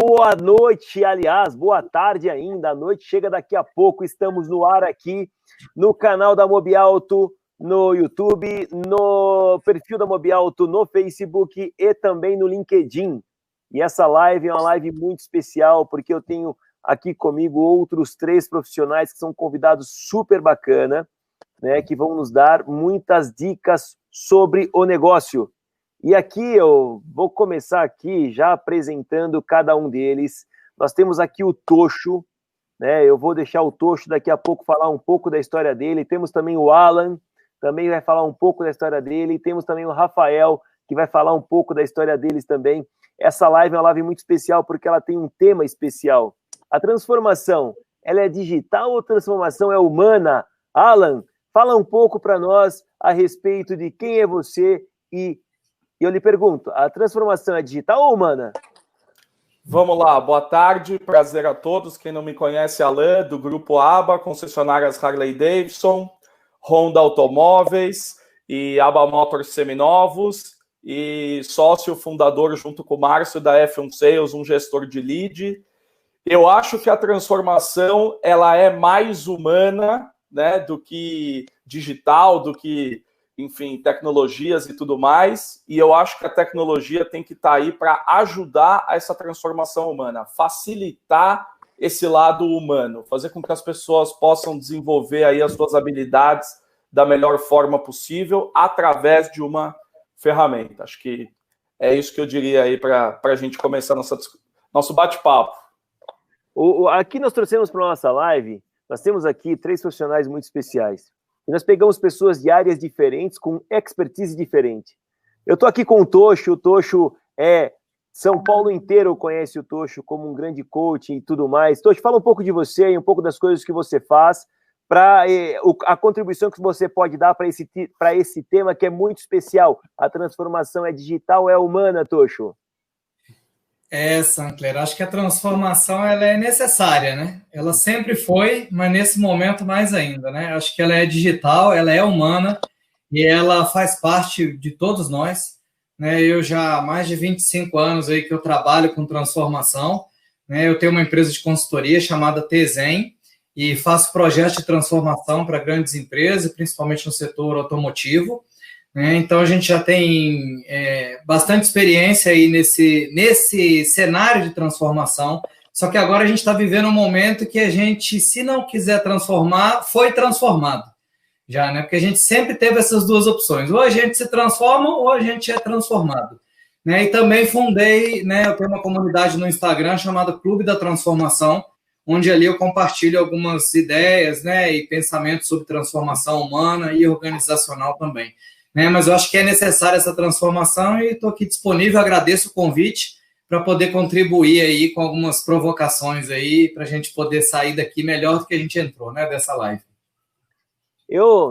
Boa noite, aliás, boa tarde ainda. A noite chega daqui a pouco. Estamos no ar aqui no canal da Mobiauto, no YouTube, no perfil da Mobiauto, no Facebook e também no LinkedIn. E essa live é uma live muito especial porque eu tenho aqui comigo outros 3 profissionais que são convidados super bacana, né, que vão nos dar muitas dicas sobre o negócio. E aqui eu vou começar aqui já apresentando cada um deles. Nós temos aqui o Tocho, né? Eu vou deixar o Tocho daqui a pouco falar um pouco da história dele. Temos também o Alan, também vai falar um pouco da história dele. Temos também o Rafael, que vai falar um pouco da história deles também. Essa live é uma live muito especial porque ela tem um tema especial. A transformação, ela é digital ou a transformação é humana? Alan, fala um pouco para nós a respeito de quem é você e eu lhe pergunto, a transformação é digital ou humana? Vamos lá, boa tarde, prazer a todos. Quem não me conhece, Alan, do Grupo ABA, concessionárias Harley Davidson, Honda Automóveis e ABA Motors Seminovos e sócio fundador junto com o Márcio da F1 Sales, um gestor de lead. Eu acho que a transformação ela é mais humana, né, do que digital, do que enfim, tecnologias e tudo mais, e eu acho que a tecnologia tem que estar aí para ajudar a essa transformação humana, facilitar esse lado humano, fazer com que as pessoas possam desenvolver aí as suas habilidades da melhor forma possível através de uma ferramenta. Acho que é isso que eu diria aí para a gente começar nosso bate-papo. Aqui nós trouxemos para a nossa live, nós temos aqui 3 profissionais muito especiais. E nós pegamos pessoas de áreas diferentes, com expertise diferente. Eu estou aqui com o Tocho São Paulo inteiro conhece o Tocho como um grande coach e tudo mais. Tocho, fala um pouco de você e um pouco das coisas que você faz, para a contribuição que você pode dar para esse tema que é muito especial. A transformação é digital, é humana, Tocho? Sancler, acho que a transformação ela é necessária, né? Ela sempre foi, mas nesse momento mais ainda, né? Acho que ela é digital, ela é humana e ela faz parte de todos nós, né? Eu já há mais de 25 anos aí que eu trabalho com transformação, né? Eu tenho uma empresa de consultoria chamada Tezen e faço projetos de transformação para grandes empresas, principalmente no setor automotivo. Então, a gente já tem bastante experiência aí nesse cenário de transformação, só que agora a gente está vivendo um momento que a gente, se não quiser transformar, foi transformado já, né? Porque a gente sempre teve essas 2 opções, ou a gente se transforma ou a gente é transformado. Né? E também fundei, né, eu tenho uma comunidade no Instagram chamada Clube da Transformação, onde ali eu compartilho algumas ideias, né, e pensamentos sobre transformação humana e organizacional também. Mas eu acho que é necessária essa transformação e estou aqui disponível, agradeço o convite para poder contribuir aí com algumas provocações aí para a gente poder sair daqui melhor do que a gente entrou, né, dessa live.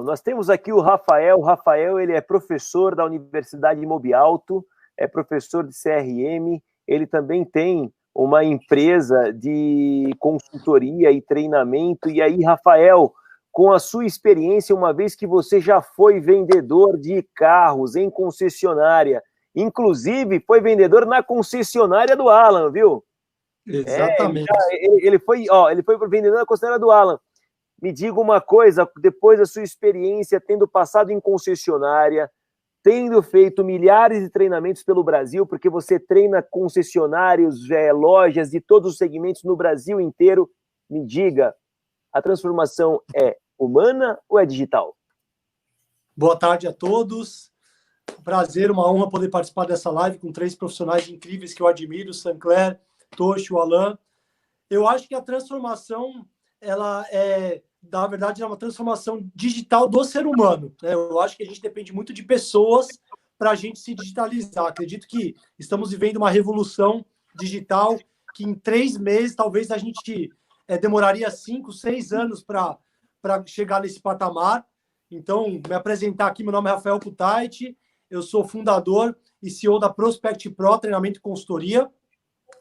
Nós temos aqui o Rafael, ele é professor da Universidade Mobiauto, é professor de CRM, ele também tem uma empresa de consultoria e treinamento, e aí, Rafael, com a sua experiência, uma vez que você já foi vendedor de carros em concessionária, inclusive foi vendedor na concessionária do Alan, viu? Exatamente. Ele foi vendedor na concessionária do Alan. Me diga uma coisa, depois da sua experiência, tendo passado em concessionária, tendo feito milhares de treinamentos pelo Brasil, porque você treina concessionários, lojas de todos os segmentos no Brasil inteiro, me diga, a transformação é humana ou é digital? Boa tarde a todos. Prazer, uma honra poder participar dessa live com 3 profissionais incríveis que eu admiro, Sancler, Tocho, Alan. Eu acho que a transformação, ela na verdade, é uma transformação digital do ser humano. Né? Eu acho que a gente depende muito de pessoas para a gente se digitalizar. Acredito que estamos vivendo uma revolução digital que em 3 meses, talvez a gente demoraria 5, 6 anos para chegar nesse patamar. Então, me apresentar aqui, meu nome é Rafael Kutait, eu sou fundador e CEO da Prospect Pro, treinamento e consultoria.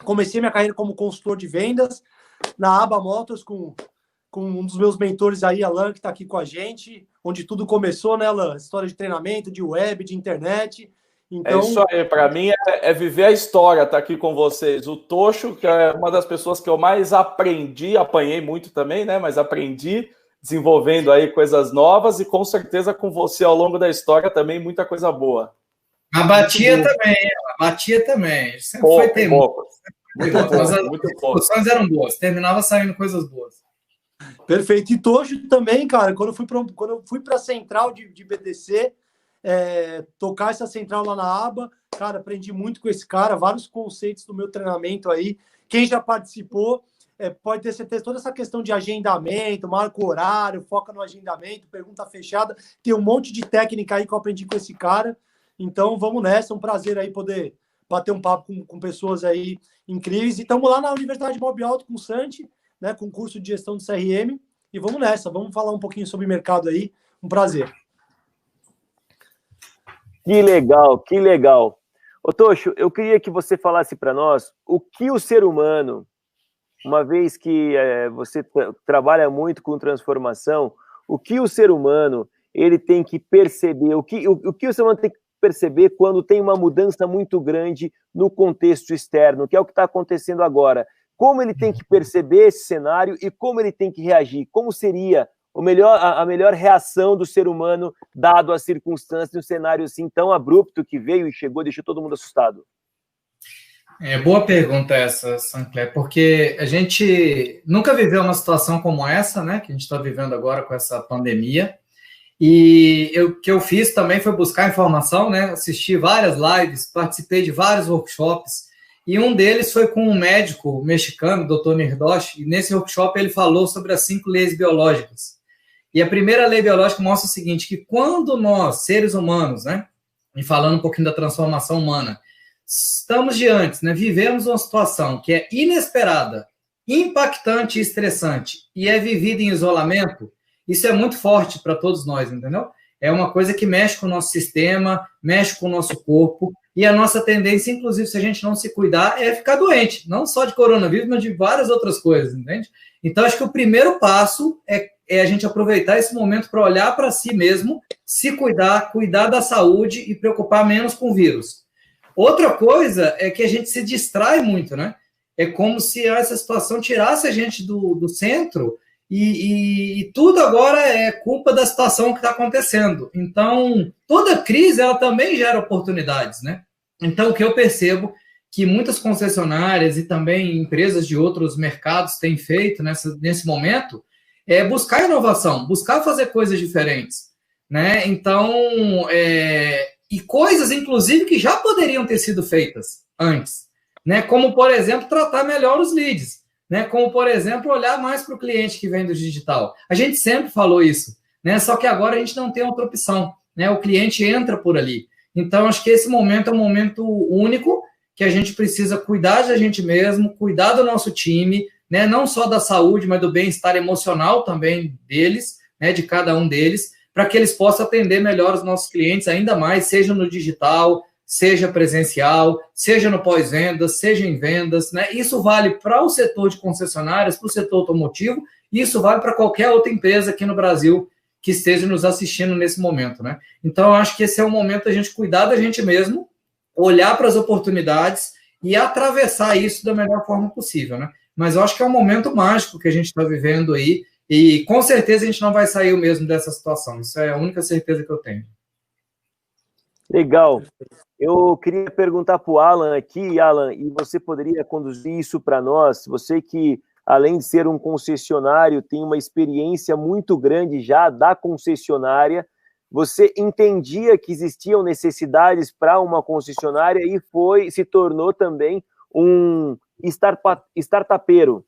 Comecei minha carreira como consultor de vendas na ABA Motors com um dos meus mentores aí, Alan, que está aqui com a gente, onde tudo começou, né, Alan? História de treinamento, de web, de internet. Então, é isso aí, para mim é viver a história, estar aqui com vocês. O Tocho, que é uma das pessoas que eu mais aprendi, apanhei muito também, né? Mas aprendi desenvolvendo aí coisas novas e com certeza com você ao longo da história também muita coisa boa. A batia também. Sempre foi teimoso. Muito pouco. As discussões eram boas, terminava saindo coisas boas. Perfeito. E Tocho também, cara, quando eu fui para a central de BTC, tocar essa central lá na aba, cara, aprendi muito com esse cara, vários conceitos do meu treinamento aí. Quem já participou pode ter certeza, toda essa questão de agendamento, marca o horário, foca no agendamento, pergunta fechada, tem um monte de técnica aí que eu aprendi com esse cara. Então, vamos nessa, é um prazer aí poder bater um papo com pessoas aí incríveis. E estamos lá na Universidade Mob Alto com o Santi, né, com curso de gestão do CRM, e vamos nessa, vamos falar um pouquinho sobre mercado aí, um prazer. Que legal, que legal. Ô Tocho, eu queria que você falasse para nós o que o ser humano, uma vez que você trabalha muito com transformação, o que o ser humano ele tem que perceber, o que o ser humano tem que perceber quando tem uma mudança muito grande no contexto externo, que é o que está acontecendo agora. Como ele tem que perceber esse cenário e como ele tem que reagir? Como seria a melhor reação do ser humano dado as circunstâncias de um cenário assim tão abrupto que veio e chegou, deixou todo mundo assustado? Boa pergunta essa, Sancler, porque a gente nunca viveu uma situação como essa, né, que a gente está vivendo agora com essa pandemia. E o que eu fiz também foi buscar informação, né, assisti várias lives, participei de vários workshops, e um deles foi com um médico mexicano, Dr. Nirdosh, e nesse workshop ele falou sobre as 5 leis biológicas. E a primeira lei biológica mostra o seguinte, que quando nós, seres humanos, né, e falando um pouquinho da transformação humana, estamos diante, né, vivemos uma situação que é inesperada, impactante e estressante, e é vivida em isolamento, isso é muito forte para todos nós, entendeu? É uma coisa que mexe com o nosso sistema, mexe com o nosso corpo, e a nossa tendência, inclusive, se a gente não se cuidar, é ficar doente, não só de coronavírus, mas de várias outras coisas, entende? Então, acho que o primeiro passo é a gente aproveitar esse momento para olhar para si mesmo, se cuidar, cuidar da saúde e preocupar menos com o vírus. Outra coisa é que a gente se distrai muito, né? É como se essa situação tirasse a gente do centro e tudo agora é culpa da situação que está acontecendo. Então, toda crise, ela também gera oportunidades, né? Então, o que eu percebo que muitas concessionárias e também empresas de outros mercados têm feito nesse momento é buscar inovação, buscar fazer coisas diferentes, né? Então, e coisas, inclusive, que já poderiam ter sido feitas antes, né? Como, por exemplo, tratar melhor os leads, né? Como, por exemplo, olhar mais para o cliente que vem do digital. A gente sempre falou isso, né? Só que agora a gente não tem outra opção, né? O cliente entra por ali. Então, acho que esse momento é um momento único que a gente precisa cuidar da gente mesmo, cuidar do nosso time, né? Não só da saúde, mas do bem-estar emocional também deles, né? De cada um deles, para que eles possam atender melhor os nossos clientes, ainda mais, seja no digital, seja presencial, seja no pós-vendas, seja em vendas, né? Isso vale para o setor de concessionárias, para o setor automotivo, e isso vale para qualquer outra empresa aqui no Brasil que esteja nos assistindo nesse momento, né? Então, eu acho que esse é o momento da gente cuidar da gente mesmo, olhar para as oportunidades e atravessar isso da melhor forma possível, né? Mas eu acho que é um momento mágico que a gente está vivendo aí, e com certeza a gente não vai sair o mesmo dessa situação. Isso é a única certeza que eu tenho. Legal. Eu queria perguntar para o Alan aqui, Alan, e você poderia conduzir isso para nós? Você que, além de ser um concessionário, tem uma experiência muito grande já da concessionária, você entendia que existiam necessidades para uma concessionária e se tornou também um startupeiro,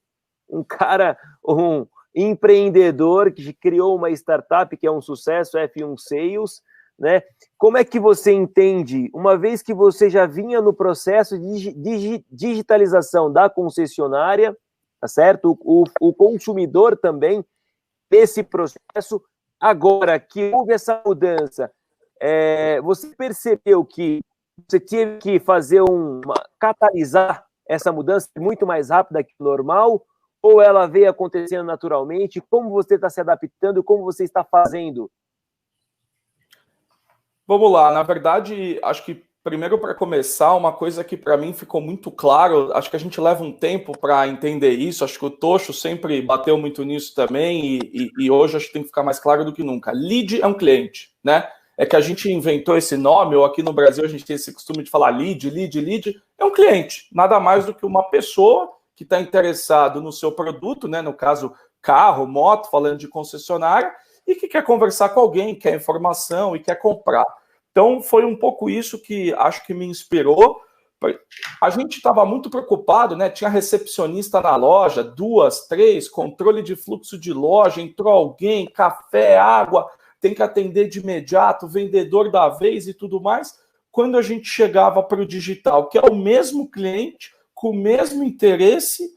um cara, um empreendedor que criou uma startup que é um sucesso, F1 Sales, né? Como é que você entende, uma vez que você já vinha no processo de digitalização da concessionária, tá certo? O consumidor também, desse processo, agora que houve essa mudança, você percebeu que você teve que catalisar essa mudança muito mais rápida que o normal, ou ela veio acontecendo naturalmente? Como você está se adaptando, como você está fazendo? Vamos lá, na verdade, acho que Primeiro, para começar, uma coisa que para mim ficou muito claro, acho que a gente leva um tempo para entender isso, acho que o Tocho sempre bateu muito nisso também, e hoje acho que tem que ficar mais claro do que nunca. Lead é um cliente, né? É que a gente inventou esse nome, ou aqui no Brasil a gente tem esse costume de falar lead, é um cliente, nada mais do que uma pessoa que está interessado no seu produto, né? No caso, carro, moto, falando de concessionária, e que quer conversar com alguém, quer informação e quer comprar. Então, foi um pouco isso que acho que me inspirou. A gente estava muito preocupado, né? Tinha recepcionista na loja, 2, 3, controle de fluxo de loja, entrou alguém, café, água, tem que atender de imediato, vendedor da vez e tudo mais. Quando a gente chegava para o digital, que é o mesmo cliente, com o mesmo interesse,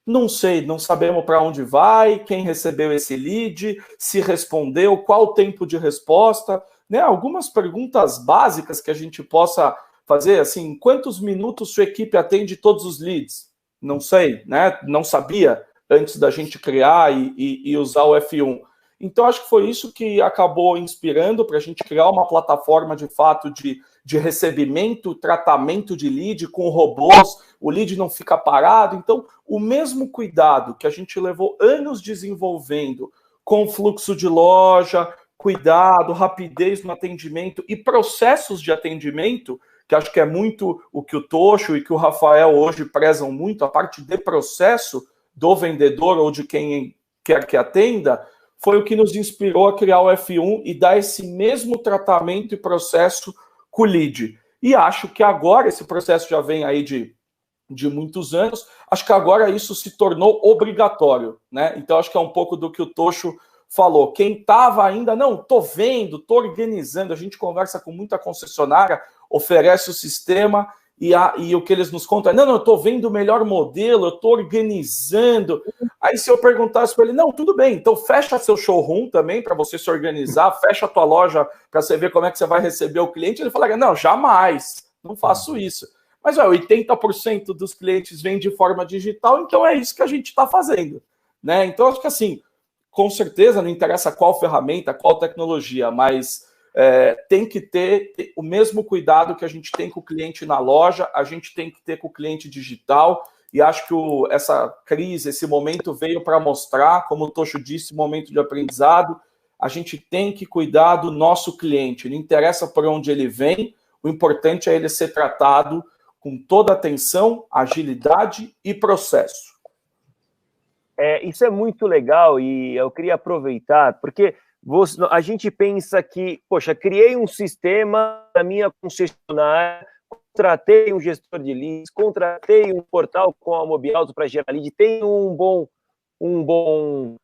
não sei, não sabemos para onde vai, quem recebeu esse lead, se respondeu, qual o tempo de resposta, né? Algumas perguntas básicas que a gente possa fazer, assim, em quantos minutos sua equipe atende todos os leads? Não sei, né? Não sabia antes da gente criar e usar o F1. Então, acho que foi isso que acabou inspirando para a gente criar uma plataforma, de fato, de recebimento, tratamento de lead com robôs, o lead não fica parado. Então, o mesmo cuidado que a gente levou anos desenvolvendo com fluxo de loja, cuidado, rapidez no atendimento e processos de atendimento, que acho que é muito o que o Tocho e que o Rafael hoje prezam muito, a parte de processo do vendedor ou de quem quer que atenda, foi o que nos inspirou a criar o F1 e dar esse mesmo tratamento e processo com o lead. E acho que agora, esse processo já vem aí de muitos anos, acho que agora isso se tornou obrigatório, né? Então acho que é um pouco do que o Tocho falou. Quem estava ainda, não, tô vendo, tô organizando, a gente conversa com muita concessionária, oferece o sistema e o que eles nos contam é, não, eu tô vendo o melhor modelo, eu tô organizando. Aí se eu perguntasse para ele, não, tudo bem, então fecha seu showroom também para você se organizar, fecha a tua loja para você ver como é que você vai receber o cliente, ele falaria, não, jamais, não faço isso. Mas 80% dos clientes vêm de forma digital, então é isso que a gente está fazendo, né? Então acho que assim, com certeza não interessa qual ferramenta, qual tecnologia, mas tem que ter o mesmo cuidado que a gente tem com o cliente na loja, a gente tem que ter com o cliente digital, e acho que essa crise, esse momento veio para mostrar, como o Tocho disse, momento de aprendizado, a gente tem que cuidar do nosso cliente, não interessa por onde ele vem, o importante é ele ser tratado com toda atenção, agilidade e processo. Isso é muito legal e eu queria aproveitar, porque a gente pensa que, poxa, criei um sistema na minha concessionária, contratei um gestor de leads, contratei um portal com a Mobiauto para gerar lead, tenho um bom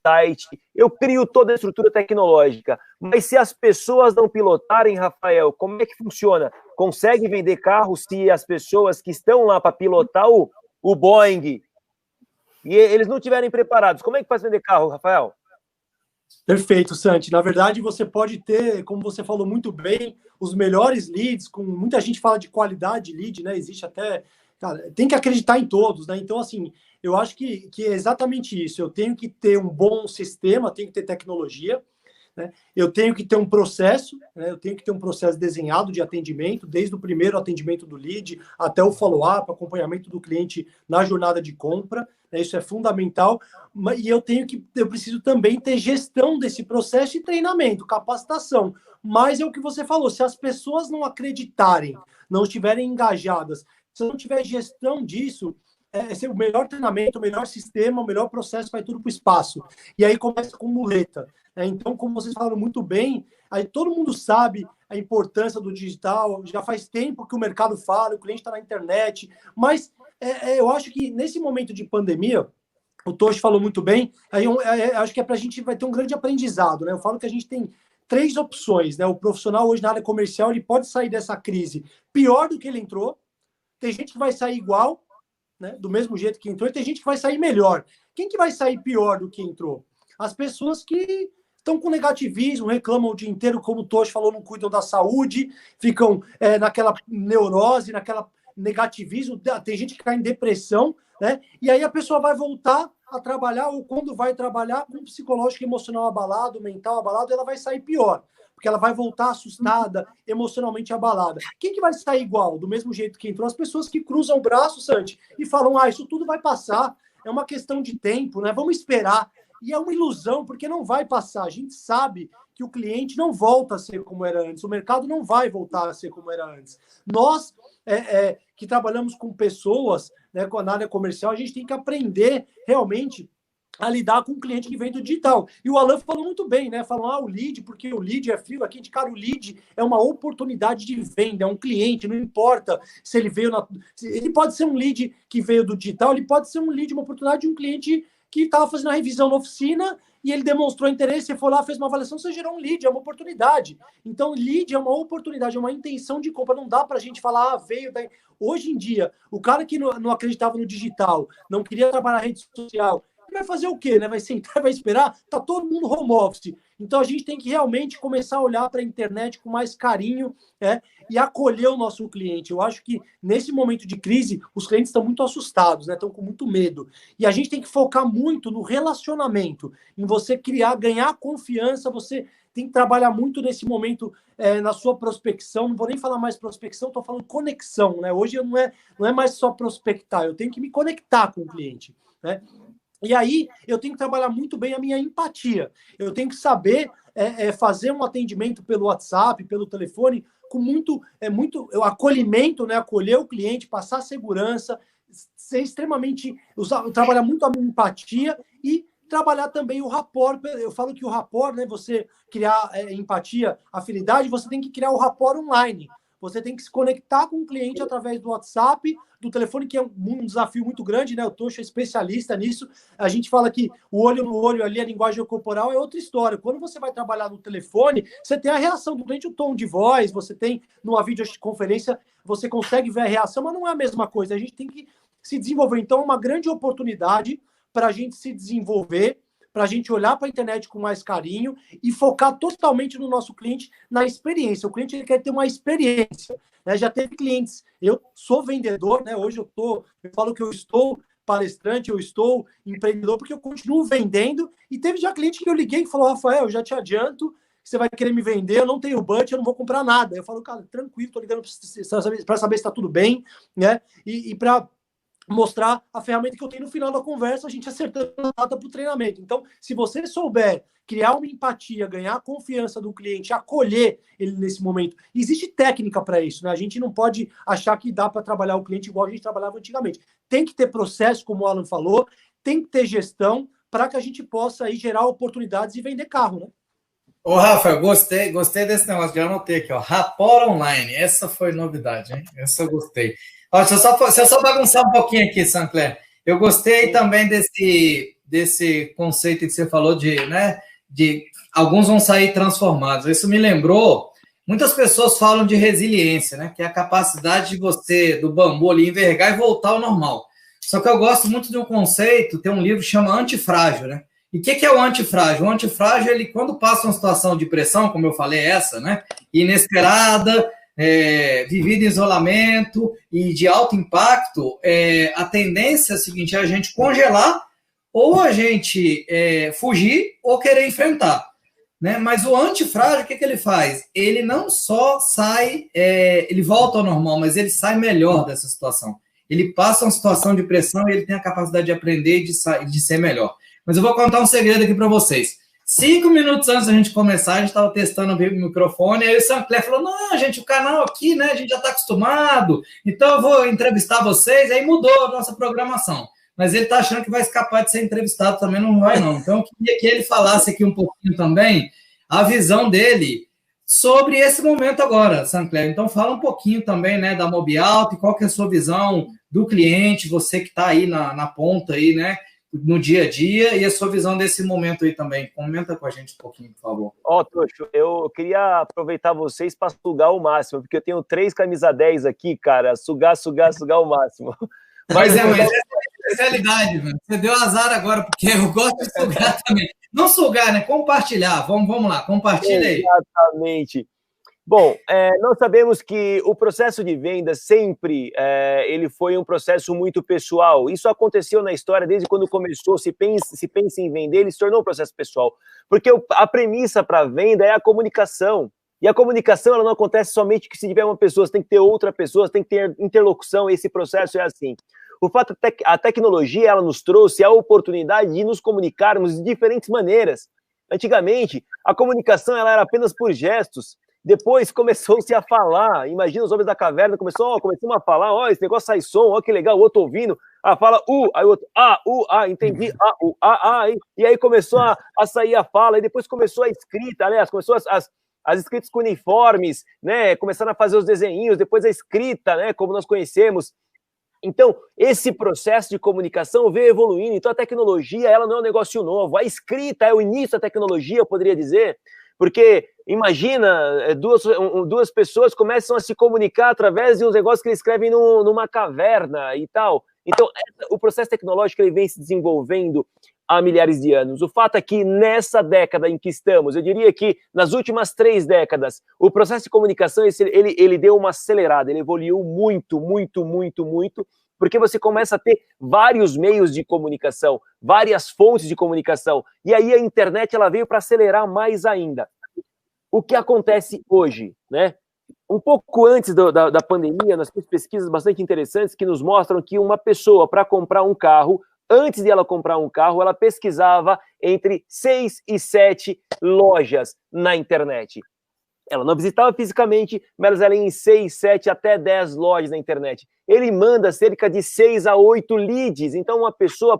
site, eu crio toda a estrutura tecnológica, mas se as pessoas não pilotarem, Rafael, como é que funciona? Consegue vender carro se as pessoas que estão lá para pilotar o Boeing e eles não estiverem preparados? Como é que faz vender carro, Rafael? Perfeito, Santi. Na verdade, você pode ter, como você falou muito bem, os melhores leads, com muita gente fala de qualidade de lead, né? Existe até... Cara, tem que acreditar em todos, né? Então, assim, eu acho que é exatamente isso. Eu tenho que ter um bom sistema, tenho que ter tecnologia, né? Eu tenho que ter um processo, né? Eu tenho que ter um processo desenhado de atendimento, desde o primeiro atendimento do lead até o follow-up, acompanhamento do cliente na jornada de compra, né? Isso é fundamental. E eu preciso também ter gestão desse processo e treinamento, capacitação. Mas é o que você falou, se as pessoas não acreditarem, não estiverem engajadas, se não tiver gestão disso, o melhor treinamento, o melhor sistema, o melhor processo vai tudo para o espaço. E aí começa com muleta. Então, como vocês falaram muito bem, aí todo mundo sabe a importância do digital, já faz tempo que o mercado fala, o cliente está na internet, mas eu acho que nesse momento de pandemia, o Tocho falou muito bem, acho que a gente vai ter um grande aprendizado, né? Eu falo que a gente tem 3 opções, né? O profissional hoje na área comercial, ele pode sair dessa crise pior do que ele entrou, tem gente que vai sair igual, né? Do mesmo jeito que entrou, e tem gente que vai sair melhor. Quem que vai sair pior do que entrou? As pessoas que estão com negativismo, reclamam o dia inteiro, como o Tocho falou, não cuidam da saúde, ficam naquela neurose, naquela negativismo, tem gente que cai em depressão, né? E aí a pessoa vai voltar a trabalhar, ou quando vai trabalhar com o psicológico e emocional abalado, mental abalado, ela vai sair pior. porque ela vai voltar assustada, emocionalmente abalada. Quem que vai sair igual? Do mesmo jeito que entrou? As pessoas que cruzam o braço, Santi, e falam, isso tudo vai passar, é uma questão de tempo, né? Vamos esperar. E é uma ilusão, porque não vai passar. A gente sabe que o cliente não volta a ser como era antes, o mercado não vai voltar a ser como era antes. Nós, que trabalhamos com pessoas, né, com a área comercial, a gente tem que aprender realmente a lidar com um cliente que vem do digital. E o Alan falou muito bem, né? Falou, o lead, porque o lead é frio. Aqui, cara, o lead é uma oportunidade de venda, é um cliente, não importa se ele veio... Ele pode ser um lead que veio do digital, ele pode ser um lead, uma oportunidade de um cliente que estava fazendo a revisão na oficina e ele demonstrou interesse, você foi lá, fez uma avaliação, você gerou um lead, é uma oportunidade. Então, lead é uma oportunidade, é uma intenção de compra. Não dá para a gente falar, veio daí. Hoje em dia, o cara que não acreditava no digital, não queria trabalhar na rede social, vai fazer o quê, né? Vai sentar, vai esperar? Tá todo mundo home office. Então, a gente tem que realmente começar a olhar para a internet com mais carinho, e acolher o nosso cliente. Eu acho que, nesse momento de crise, os clientes estão muito assustados, né? Estão com muito medo. E a gente tem que focar muito no relacionamento, em você ganhar confiança, você tem que trabalhar muito nesse momento na sua prospecção. Não vou nem falar mais prospecção, estou falando conexão, né? Hoje não é mais só prospectar, eu tenho que me conectar com o cliente, né? E aí, eu tenho que trabalhar muito bem a minha empatia. Eu tenho que saber fazer um atendimento pelo WhatsApp, pelo telefone, com muito acolhimento, né? Acolher o cliente, passar segurança, ser extremamente... trabalhar muito a minha empatia e trabalhar também o rapport. Eu falo que o rapport, né? Você criar empatia, afinidade, você tem que criar o rapport online. Você tem que se conectar com o cliente através do WhatsApp, do telefone, que é um desafio muito grande, né? O Tocho é especialista nisso. A gente fala que o olho no olho ali, a linguagem corporal é outra história. Quando você vai trabalhar no telefone, você tem a reação do cliente, o tom de voz, você tem numa videoconferência, você consegue ver a reação, mas não é a mesma coisa. A gente tem que se desenvolver. Então, é uma grande oportunidade para a gente se desenvolver, para a gente olhar para a internet com mais carinho e focar totalmente no nosso cliente, na experiência. O cliente ele quer ter uma experiência, né? Já teve clientes, eu sou vendedor, né? Hoje eu falo que eu estou palestrante, eu estou empreendedor, porque eu continuo vendendo, e teve já cliente que eu liguei e falou, Rafael, eu já te adianto que você vai querer me vender, eu não tenho budget, eu não vou comprar nada. Eu falo, cara, tranquilo, tô ligando para saber se está tudo bem, né? E para mostrar a ferramenta que eu tenho no final da conversa, a gente acertando a data para o treinamento. Então, se você souber criar uma empatia, ganhar a confiança do cliente, acolher ele nesse momento, existe técnica para isso, né? A gente não pode achar que dá para trabalhar o cliente igual a gente trabalhava antigamente. Tem que ter processo, como o Alan falou, tem que ter gestão para que a gente possa aí gerar oportunidades e vender carro, né? Ô, Rafa, eu gostei desse negócio, já anotei aqui, ó, rapport online, essa foi novidade, hein? Essa eu gostei. Ó, deixa eu só bagunçar um pouquinho aqui, Sancler. Eu gostei também desse conceito que você falou de alguns vão sair transformados. Isso me lembrou, muitas pessoas falam de resiliência, né? Que é a capacidade de você, do bambu ali, envergar e voltar ao normal. Só que eu gosto muito de um conceito, tem um livro que chama Antifrágil, né? E o que é o antifrágil? O antifrágil, ele, quando passa uma situação de pressão, como eu falei, né? Inesperada, vivida em isolamento e de alto impacto, a tendência é a seguinte, é a gente congelar ou a gente fugir ou querer enfrentar, né? Mas o antifrágil, o que ele faz? Ele não só sai, ele volta ao normal, mas ele sai melhor dessa situação. Ele passa uma situação de pressão e ele tem a capacidade de aprender e de ser melhor. Mas eu vou contar um segredo aqui para vocês. 5 minutos antes da gente começar, a gente estava testando o microfone, aí o Sancler falou, não, gente, o canal aqui, né, a gente já está acostumado, então eu vou entrevistar vocês, aí mudou a nossa programação. Mas ele está achando que vai escapar de ser entrevistado, também não vai, não. Então, eu queria que ele falasse aqui um pouquinho também a visão dele sobre esse momento agora, Sancler. Então, fala um pouquinho também, né, da Mobiauto, e qual que é a sua visão do cliente, você que está aí na ponta, aí, né, no dia a dia, e a sua visão desse momento aí também. Comenta com a gente um pouquinho, por favor. Tocho, eu queria aproveitar vocês para sugar o máximo, porque eu tenho 3 camisa 10 aqui, cara, sugar o máximo. Mas essa é a especialidade, mano. Você deu azar agora, porque eu gosto de sugar também. Não sugar, né? Compartilhar. Vamos lá, compartilha aí. Exatamente. Bom, nós sabemos que o processo de venda sempre ele foi um processo muito pessoal. Isso aconteceu na história desde quando começou, se pensa em vender, ele se tornou um processo pessoal. Porque a premissa para a venda é a comunicação. E a comunicação ela não acontece somente que se tiver uma pessoa, você tem que ter outra pessoa, tem que ter interlocução, esse processo é assim. O fato é que a tecnologia ela nos trouxe a oportunidade de nos comunicarmos de diferentes maneiras. Antigamente, a comunicação ela era apenas por gestos. Depois começou-se a falar, imagina os homens da caverna, começamos a falar, esse negócio sai som, que legal, o outro ouvindo, fala aí o outro, entendi, e aí começou a sair a fala, e depois começou a escrita, aliás, começou as escritas com uniformes, né, começaram a fazer os desenhinhos, depois a escrita, né, como nós conhecemos. Então, esse processo de comunicação veio evoluindo, então a tecnologia, ela não é um negócio novo, a escrita é o início da tecnologia, eu poderia dizer, porque imagina, duas pessoas começam a se comunicar através de uns negócios que eles escrevem numa caverna e tal. Então, o processo tecnológico ele vem se desenvolvendo há milhares de anos. O fato é que nessa década em que estamos, eu diria que nas últimas 3 décadas, o processo de comunicação ele deu uma acelerada, ele evoluiu muito, porque você começa a ter vários meios de comunicação, várias fontes de comunicação, e aí a internet ela veio para acelerar mais ainda. O que acontece hoje, né? Um pouco antes da pandemia, nós temos pesquisas bastante interessantes que nos mostram que uma pessoa, para comprar um carro, antes de ela comprar um carro, ela pesquisava entre 6 e 7 lojas na internet. Ela não visitava fisicamente, mas ela ia em 6, 7, até 10 lojas na internet. Ele manda cerca de 6 a 8 leads. Então, uma pessoa,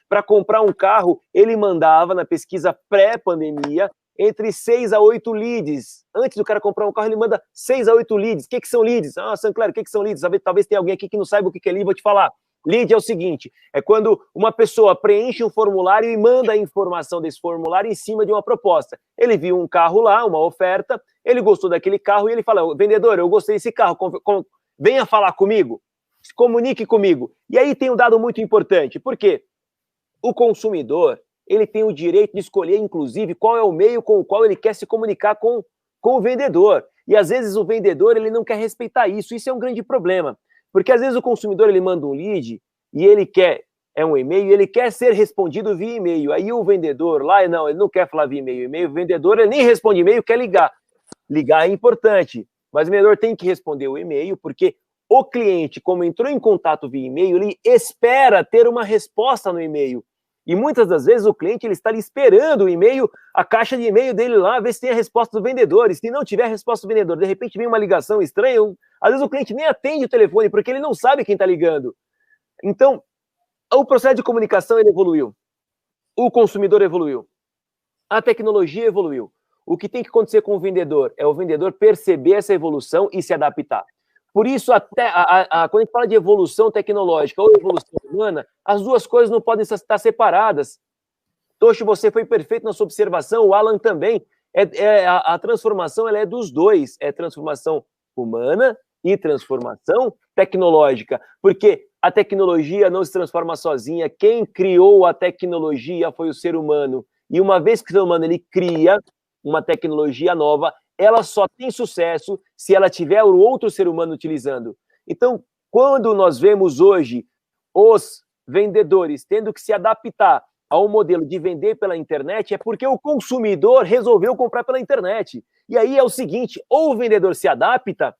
para comprar um carro, ele mandava, na pesquisa pré-pandemia, entre 6 a 8 leads. Antes do cara comprar um carro, ele manda 6 a 8 leads. O que são leads? Sancler, o que são leads? Talvez tenha alguém aqui que não saiba o que é lead, vou te falar. Lead é o seguinte, é quando uma pessoa preenche um formulário e manda a informação desse formulário em cima de uma proposta. Ele viu um carro lá, uma oferta, ele gostou daquele carro e ele fala, vendedor, eu gostei desse carro, venha falar comigo, se comunique comigo. E aí tem um dado muito importante, porque o consumidor, ele tem o direito de escolher, inclusive, qual é o meio com o qual ele quer se comunicar com o vendedor. E às vezes o vendedor, ele não quer respeitar isso, isso é um grande problema. Porque às vezes o consumidor ele manda um lead e ele quer, um e-mail, e ele quer ser respondido via e-mail. Aí o vendedor lá, não, ele não quer falar via e-mail. O vendedor ele nem responde e-mail, quer ligar. Ligar é importante, mas o vendedor tem que responder o e-mail, porque o cliente, como entrou em contato via e-mail, ele espera ter uma resposta no e-mail. E muitas das vezes o cliente ele está ali esperando o e-mail, a caixa de e-mail dele lá, ver se tem a resposta do vendedor. E se não tiver a resposta do vendedor, de repente vem uma ligação estranha, às vezes o cliente nem atende o telefone, porque ele não sabe quem está ligando. Então, o processo de comunicação ele evoluiu. O consumidor evoluiu. A tecnologia evoluiu. O que tem que acontecer com o vendedor é o vendedor perceber essa evolução e se adaptar. Por isso, até quando a gente fala de evolução tecnológica ou evolução humana, as duas coisas não podem estar separadas. Tocho, você foi perfeito na sua observação, o Alan também. A transformação ela é dos dois, é transformação humana e transformação tecnológica, porque a tecnologia não se transforma sozinha, quem criou a tecnologia foi o ser humano, e uma vez que o ser humano ele cria uma tecnologia nova, ela só tem sucesso se ela tiver o outro ser humano utilizando. Então, quando nós vemos hoje os vendedores tendo que se adaptar ao modelo de vender pela internet, é porque o consumidor resolveu comprar pela internet. E aí é o seguinte, ou o vendedor se adapta,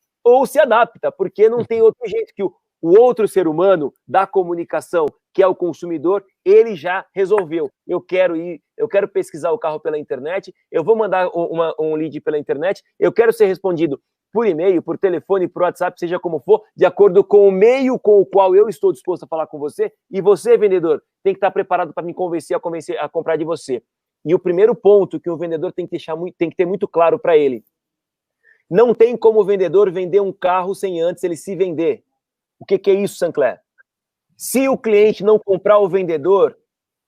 porque não tem outro jeito que o outro ser humano da comunicação, que é o consumidor, ele já resolveu. Eu quero pesquisar o carro pela internet, eu vou mandar um lead pela internet, eu quero ser respondido por e-mail, por telefone, por WhatsApp, seja como for, de acordo com o meio com o qual eu estou disposto a falar com você, e você, vendedor, tem que estar preparado para me convencer a comprar de você. E o primeiro ponto que o vendedor tem que ter muito claro para ele, não tem como o vendedor vender um carro sem antes ele se vender. O que é isso, Sancler? Se o cliente não comprar o vendedor,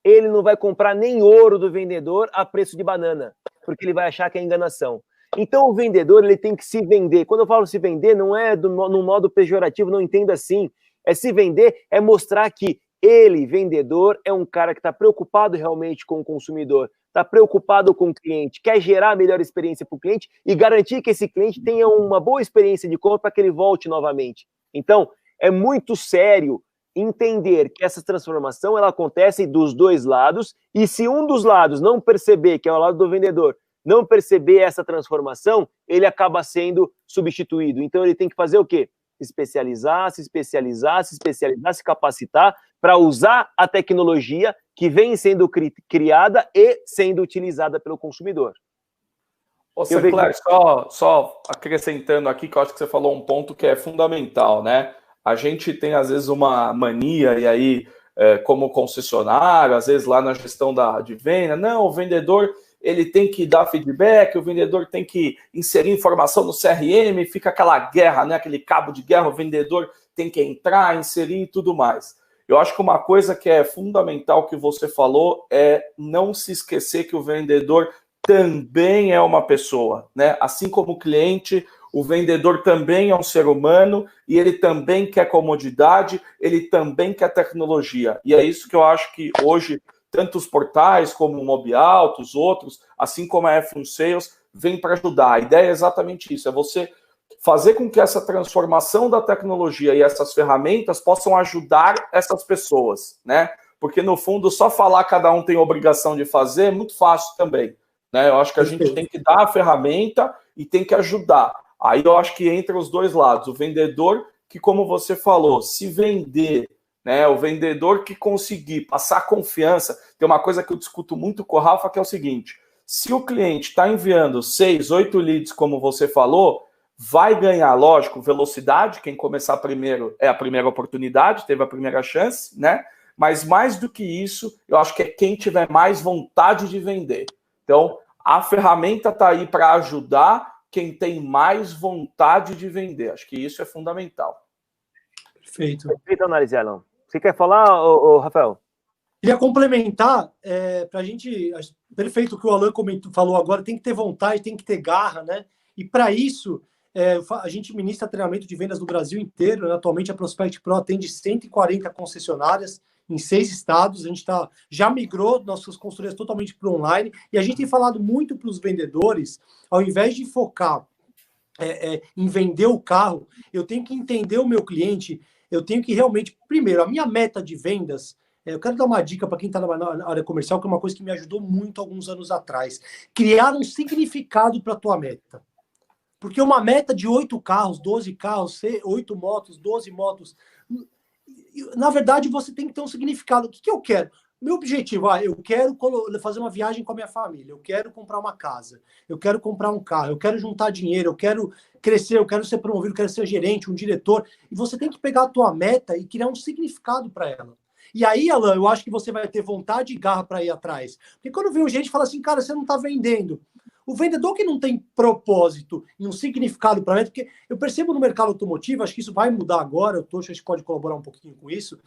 ele não vai comprar nem ouro do vendedor a preço de banana, porque ele vai achar que é enganação. Então, o vendedor ele tem que se vender. Quando eu falo se vender, não é no modo pejorativo, não entenda assim. É se vender, é mostrar que ele, vendedor, é um cara que está preocupado realmente com o consumidor. está preocupado com o cliente, quer gerar a melhor experiência para o cliente e garantir que esse cliente tenha uma boa experiência de compra para que ele volte novamente. Então, é muito sério entender que essa transformação ela acontece dos dois lados, e se um dos lados não perceber, que é o lado do vendedor, não perceber essa transformação, ele acaba sendo substituído. Então ele tem que fazer o quê? Se capacitar para usar a tecnologia que vem sendo criada e sendo utilizada pelo consumidor. Ô, Sinclair, só acrescentando aqui, que eu acho que você falou um ponto que é fundamental, né? A gente tem, às vezes, uma mania, e aí, como concessionário, às vezes lá na gestão de venda, não, o vendedor ele tem que dar feedback, o vendedor tem que inserir informação no CRM, fica aquela guerra, né? Aquele cabo de guerra, o vendedor tem que entrar, inserir e tudo mais. Eu acho que uma coisa que é fundamental que você falou é não se esquecer que o vendedor também é uma pessoa, né? Assim como o cliente, o vendedor também é um ser humano e ele também quer comodidade, ele também quer tecnologia. E é isso que eu acho que hoje tanto os portais como o Mobiauto, os outros, assim como a F1 Sales, vem para ajudar. A ideia é exatamente isso, é você fazer com que essa transformação da tecnologia e essas ferramentas possam ajudar essas pessoas, né? Porque, no fundo, só falar cada um tem obrigação de fazer é muito fácil também, né? Eu acho que a gente tem que dar a ferramenta e tem que ajudar. Aí eu acho que entra os dois lados. O vendedor que, como você falou, se vender, né, o vendedor que conseguir passar confiança. Tem uma coisa que eu discuto muito com o Rafa, que é o seguinte: se o cliente está enviando 6, 8 leads, como você falou, vai ganhar, lógico, velocidade. Quem começar primeiro é a primeira oportunidade, teve a primeira chance, né? Mas mais do que isso, eu acho que é quem tiver mais vontade de vender. Então, a ferramenta está aí para ajudar quem tem mais vontade de vender. Acho que isso é fundamental. Perfeito. Perfeita análise, Alan. Você quer falar, Rafael? Queria complementar, para a gente... Perfeito o que o Alan falou agora, tem que ter vontade, tem que ter garra, né? E para isso, a gente ministra treinamento de vendas no Brasil inteiro, né? Atualmente a Prospect Pro atende 140 concessionárias em 6 estados, a gente já migrou nossas consultorias totalmente para online, e a gente tem falado muito para os vendedores, ao invés de focar em vender o carro, eu tenho que entender o meu cliente, eu tenho que realmente, primeiro, a minha meta de vendas, eu quero dar uma dica para quem está na área comercial, que é uma coisa que me ajudou muito alguns anos atrás, criar um significado para a tua meta. Porque uma meta de 8 carros, 12 carros, 8 motos, 12 motos, na verdade você tem que ter um significado. O que eu quero? Meu objetivo, eu quero fazer uma viagem com a minha família, eu quero comprar uma casa, eu quero comprar um carro, eu quero juntar dinheiro, eu quero crescer, eu quero ser promovido, eu quero ser gerente, um diretor. E você tem que pegar a tua meta e criar um significado para ela. E aí, Alan, eu acho que você vai ter vontade e garra para ir atrás. Porque quando vem gente fala assim, cara, você não está vendendo. O vendedor que não tem propósito e um significado para a meta, porque eu percebo no mercado automotivo, acho que isso vai mudar agora, o Tocho pode colaborar um pouquinho com isso,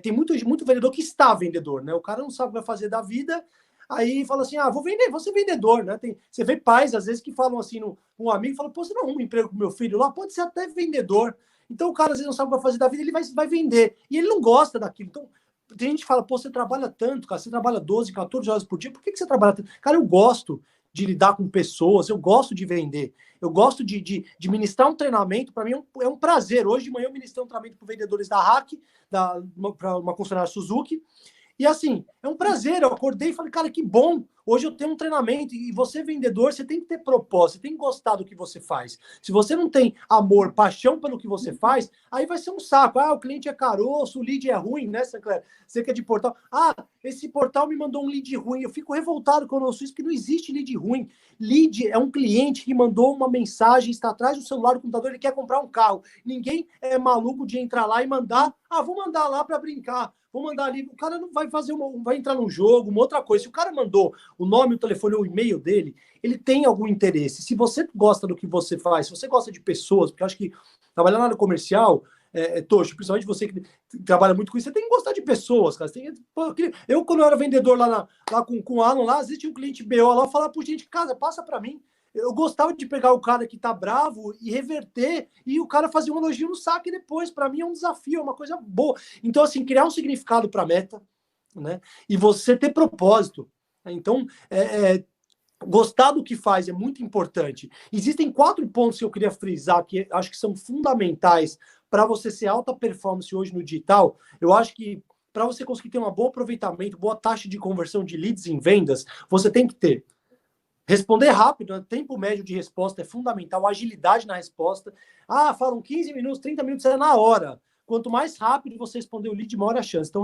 tem muito vendedor que está vendedor, né? O cara não sabe o que vai fazer da vida, aí fala assim, vou vender, vou ser vendedor, né? Você vê pais, às vezes, que falam assim, um amigo fala, pô, você não arruma um emprego pro meu filho lá? Pode ser até vendedor. Então o cara, às vezes, não sabe o que vai fazer da vida, ele vai vender. E ele não gosta daquilo. Então, tem gente que fala, pô, você trabalha tanto, cara, você trabalha 12, 14 horas por dia, por que você trabalha tanto? Cara, eu gosto de lidar com pessoas, eu gosto de vender, eu gosto de ministrar um treinamento, para mim é um prazer. Hoje de manhã eu ministrei um treinamento para vendedores da Hack, para uma concessionária Suzuki, e assim, é um prazer, eu acordei e falei, cara, que bom, hoje eu tenho um treinamento, e você vendedor, você tem que ter propósito, você tem que gostar do que você faz. Se você não tem amor, paixão pelo que você faz, aí vai ser um saco. O cliente é caroço, o lead é ruim, né, Sinclair? Você que é de portal. Esse portal me mandou um lead ruim. Eu fico revoltado quando eu ouço isso, porque não existe lead ruim. Lead é um cliente que mandou uma mensagem, está atrás do celular do computador, ele quer comprar um carro. Ninguém é maluco de entrar lá e mandar, vou mandar lá para brincar. Vou mandar ali, o cara não vai vai entrar num jogo, uma outra coisa. Se o cara mandou o nome, o telefone ou o e-mail dele, ele tem algum interesse. Se você gosta do que você faz, se você gosta de pessoas, porque eu acho que trabalhar na área comercial, Tocho, principalmente você que trabalha muito com isso, você tem que gostar de pessoas, cara. Eu, quando eu era vendedor lá com o Alan, lá, às vezes tinha um cliente BO lá, eu falava pro gente, casa, passa para mim. Eu gostava de pegar o cara que tá bravo e reverter, e o cara fazer um elogio no saque depois. Para mim é um desafio, é uma coisa boa. Então, assim, criar um significado para a meta, né? E você ter propósito. Então, gostar do que faz é muito importante. Existem 4 pontos que eu queria frisar, que acho que são fundamentais para você ser alta performance hoje no digital. Eu acho que para você conseguir ter um bom aproveitamento, boa taxa de conversão de leads em vendas, você tem que ter responder rápido, tempo médio de resposta é fundamental, agilidade na resposta. Falam 15 minutos, 30 minutos, é na hora. Quanto mais rápido você responder o lead, maior a chance. Então,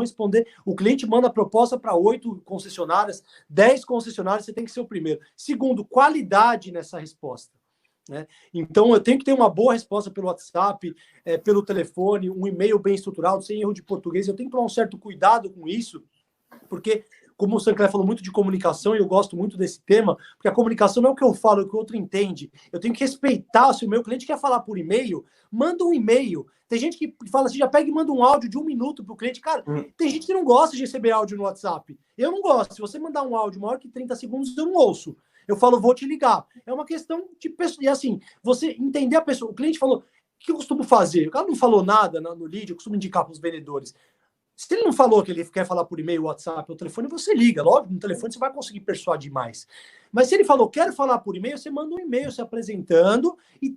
o cliente manda a proposta para 8 concessionárias, 10 concessionárias, você tem que ser o primeiro. Segundo, qualidade nessa resposta. Né? Então, eu tenho que ter uma boa resposta pelo WhatsApp, pelo telefone, um e-mail bem estruturado, sem erro de português. Eu tenho que tomar um certo cuidado com isso, porque, como o Sancler falou muito de comunicação, e eu gosto muito desse tema, porque a comunicação não é o que eu falo, é o que o outro entende. Eu tenho que respeitar. Se o meu cliente quer falar por e-mail, manda um e-mail. Tem gente que fala assim, já pega e manda um áudio de 1 minuto para o cliente. Cara, tem gente que não gosta de receber áudio no WhatsApp. Eu não gosto. Se você mandar um áudio maior que 30 segundos, eu não ouço. Eu falo, vou te ligar. É uma questão de pessoa. E assim, você entender a pessoa. O cliente falou, o que eu costumo fazer? O cara não falou nada no lead, eu costumo indicar para os vendedores. Se ele não falou que ele quer falar por e-mail, WhatsApp ou telefone, você liga. Logo, no telefone você vai conseguir persuadir mais. Mas se ele falou, quero falar por e-mail, você manda um e-mail se apresentando e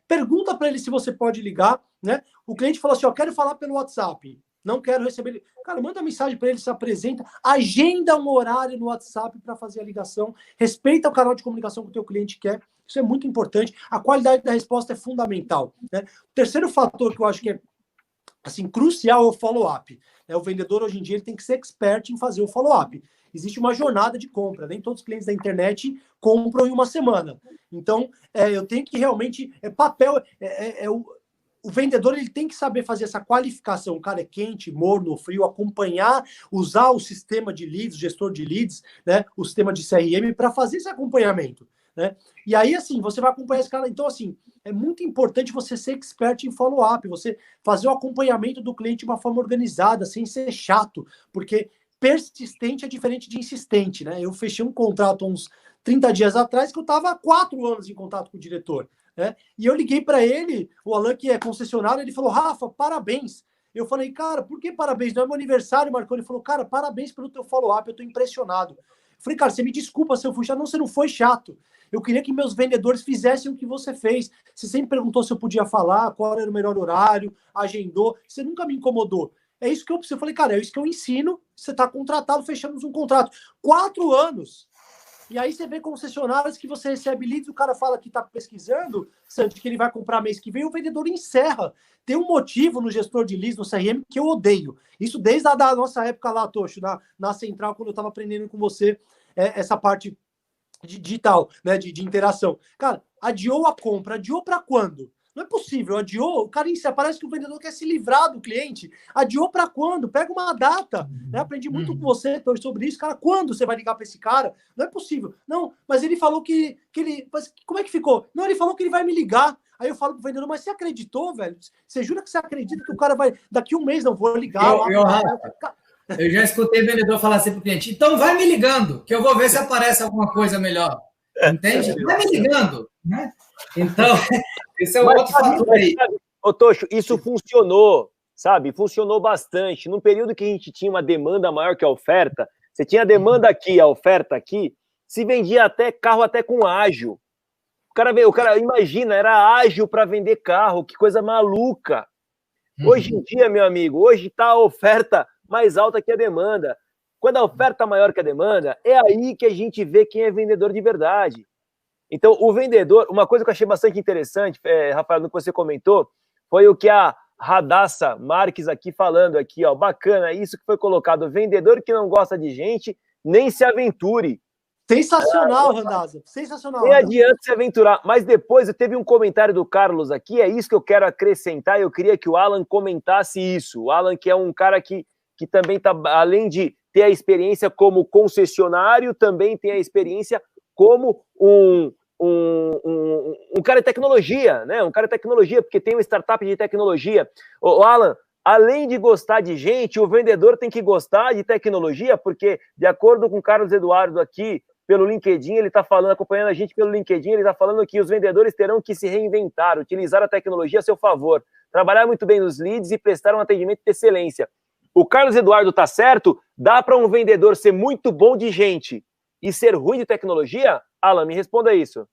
pergunta para ele se você pode ligar, né? O cliente falou assim, quero falar pelo WhatsApp, não quero receber ele. Cara, manda mensagem para ele, se apresenta, agenda um horário no WhatsApp para fazer a ligação, respeita o canal de comunicação que o teu cliente quer. Isso é muito importante. A qualidade da resposta é fundamental, né? O terceiro fator que eu acho que é assim, crucial é o follow-up. O vendedor, hoje em dia, ele tem que ser expert em fazer o follow-up. Existe uma jornada de compra. Nem todos os clientes da internet compram em uma semana. Então, eu tenho que realmente... O vendedor ele tem que saber fazer essa qualificação. O cara é quente, morno, frio, acompanhar, usar o sistema de leads, o gestor de leads, né, o sistema de CRM para fazer esse acompanhamento. Né? E aí, assim, você vai acompanhar esse cara. Então, assim, é muito importante você ser expert em follow-up, você fazer o acompanhamento do cliente de uma forma organizada, sem ser chato, porque persistente é diferente de insistente, né? Eu fechei um contrato uns 30 dias atrás que eu estava há 4 anos em contato com o diretor, né? E eu liguei para ele, o Alan, que é concessionário, ele falou, Rafa, parabéns. Eu falei, cara, por que parabéns? Não é meu aniversário, Marcão. Ele falou, cara, parabéns pelo teu follow-up, eu estou impressionado. Eu falei, cara, você me desculpa se eu fui chato. Não, você não foi chato. Eu queria que meus vendedores fizessem o que você fez. Você sempre perguntou se eu podia falar, qual era o melhor horário, agendou. Você nunca me incomodou. É isso que eu preciso. Eu falei, cara, é isso que eu ensino. Você está contratado, fechamos um contrato. 4 anos. E aí você vê concessionárias que você recebe leads, o cara fala que está pesquisando, Santi, que ele vai comprar mês que vem, o vendedor encerra. Tem um motivo no gestor de leads, no CRM, que eu odeio. Isso desde a da nossa época lá, Tocho, na Central, quando eu estava aprendendo com você essa parte digital, né, de interação. Cara, adiou a compra. Adiou para quando? Não é possível. Adiou, o cara parece que o vendedor quer se livrar do cliente. Adiou para quando? Pega uma data. Né? Aprendi muito com você sobre isso. Cara, quando você vai ligar para esse cara? Não é possível. Não, mas ele falou que ele... Mas como é que ficou? Não, ele falou que ele vai me ligar. Aí eu falo pro vendedor, mas você acreditou, velho? Você jura que você acredita que o cara vai... Daqui 1 mês não vou ligar. Eu já escutei vendedor falar assim pro cliente, então vai me ligando, que eu vou ver se aparece alguma coisa melhor. Entende? Vai me ligando. Né? Então, esse é o outro fator aí. Ô, Tocho, isso funcionou, sabe? Funcionou bastante. Num período que a gente tinha uma demanda maior que a oferta, você tinha a demanda aqui, a oferta aqui, se vendia até carro até com ágil. O cara imagina, era ágil para vender carro, que coisa maluca. Hoje em dia, meu amigo, hoje está a oferta mais alta que a demanda. Quando a oferta é maior que a demanda, é aí que a gente vê quem é vendedor de verdade. Então, o vendedor, uma coisa que eu achei bastante interessante, Rafael, no que você comentou, foi o que a Radassa Marques aqui falando aqui, ó, bacana, isso que foi colocado, vendedor que não gosta de gente, nem se aventure. Sensacional, Radassa, sensacional. Nem adianta se aventurar, mas depois teve um comentário do Carlos aqui, é isso que eu quero acrescentar, eu queria que o Alan comentasse isso, o Alan que é um cara que também está, além de ter a experiência como concessionário, também tem a experiência como um cara de tecnologia, né? Um cara de tecnologia, porque tem uma startup de tecnologia. O Alan, além de gostar de gente, o vendedor tem que gostar de tecnologia, porque, de acordo com o Carlos Eduardo aqui, pelo LinkedIn, ele está falando, acompanhando a gente pelo LinkedIn, ele está falando que os vendedores terão que se reinventar, utilizar a tecnologia a seu favor, trabalhar muito bem nos leads e prestar um atendimento de excelência. O Carlos Eduardo está certo, dá para um vendedor ser muito bom de gente, e ser ruim de tecnologia? Alan, me responda isso.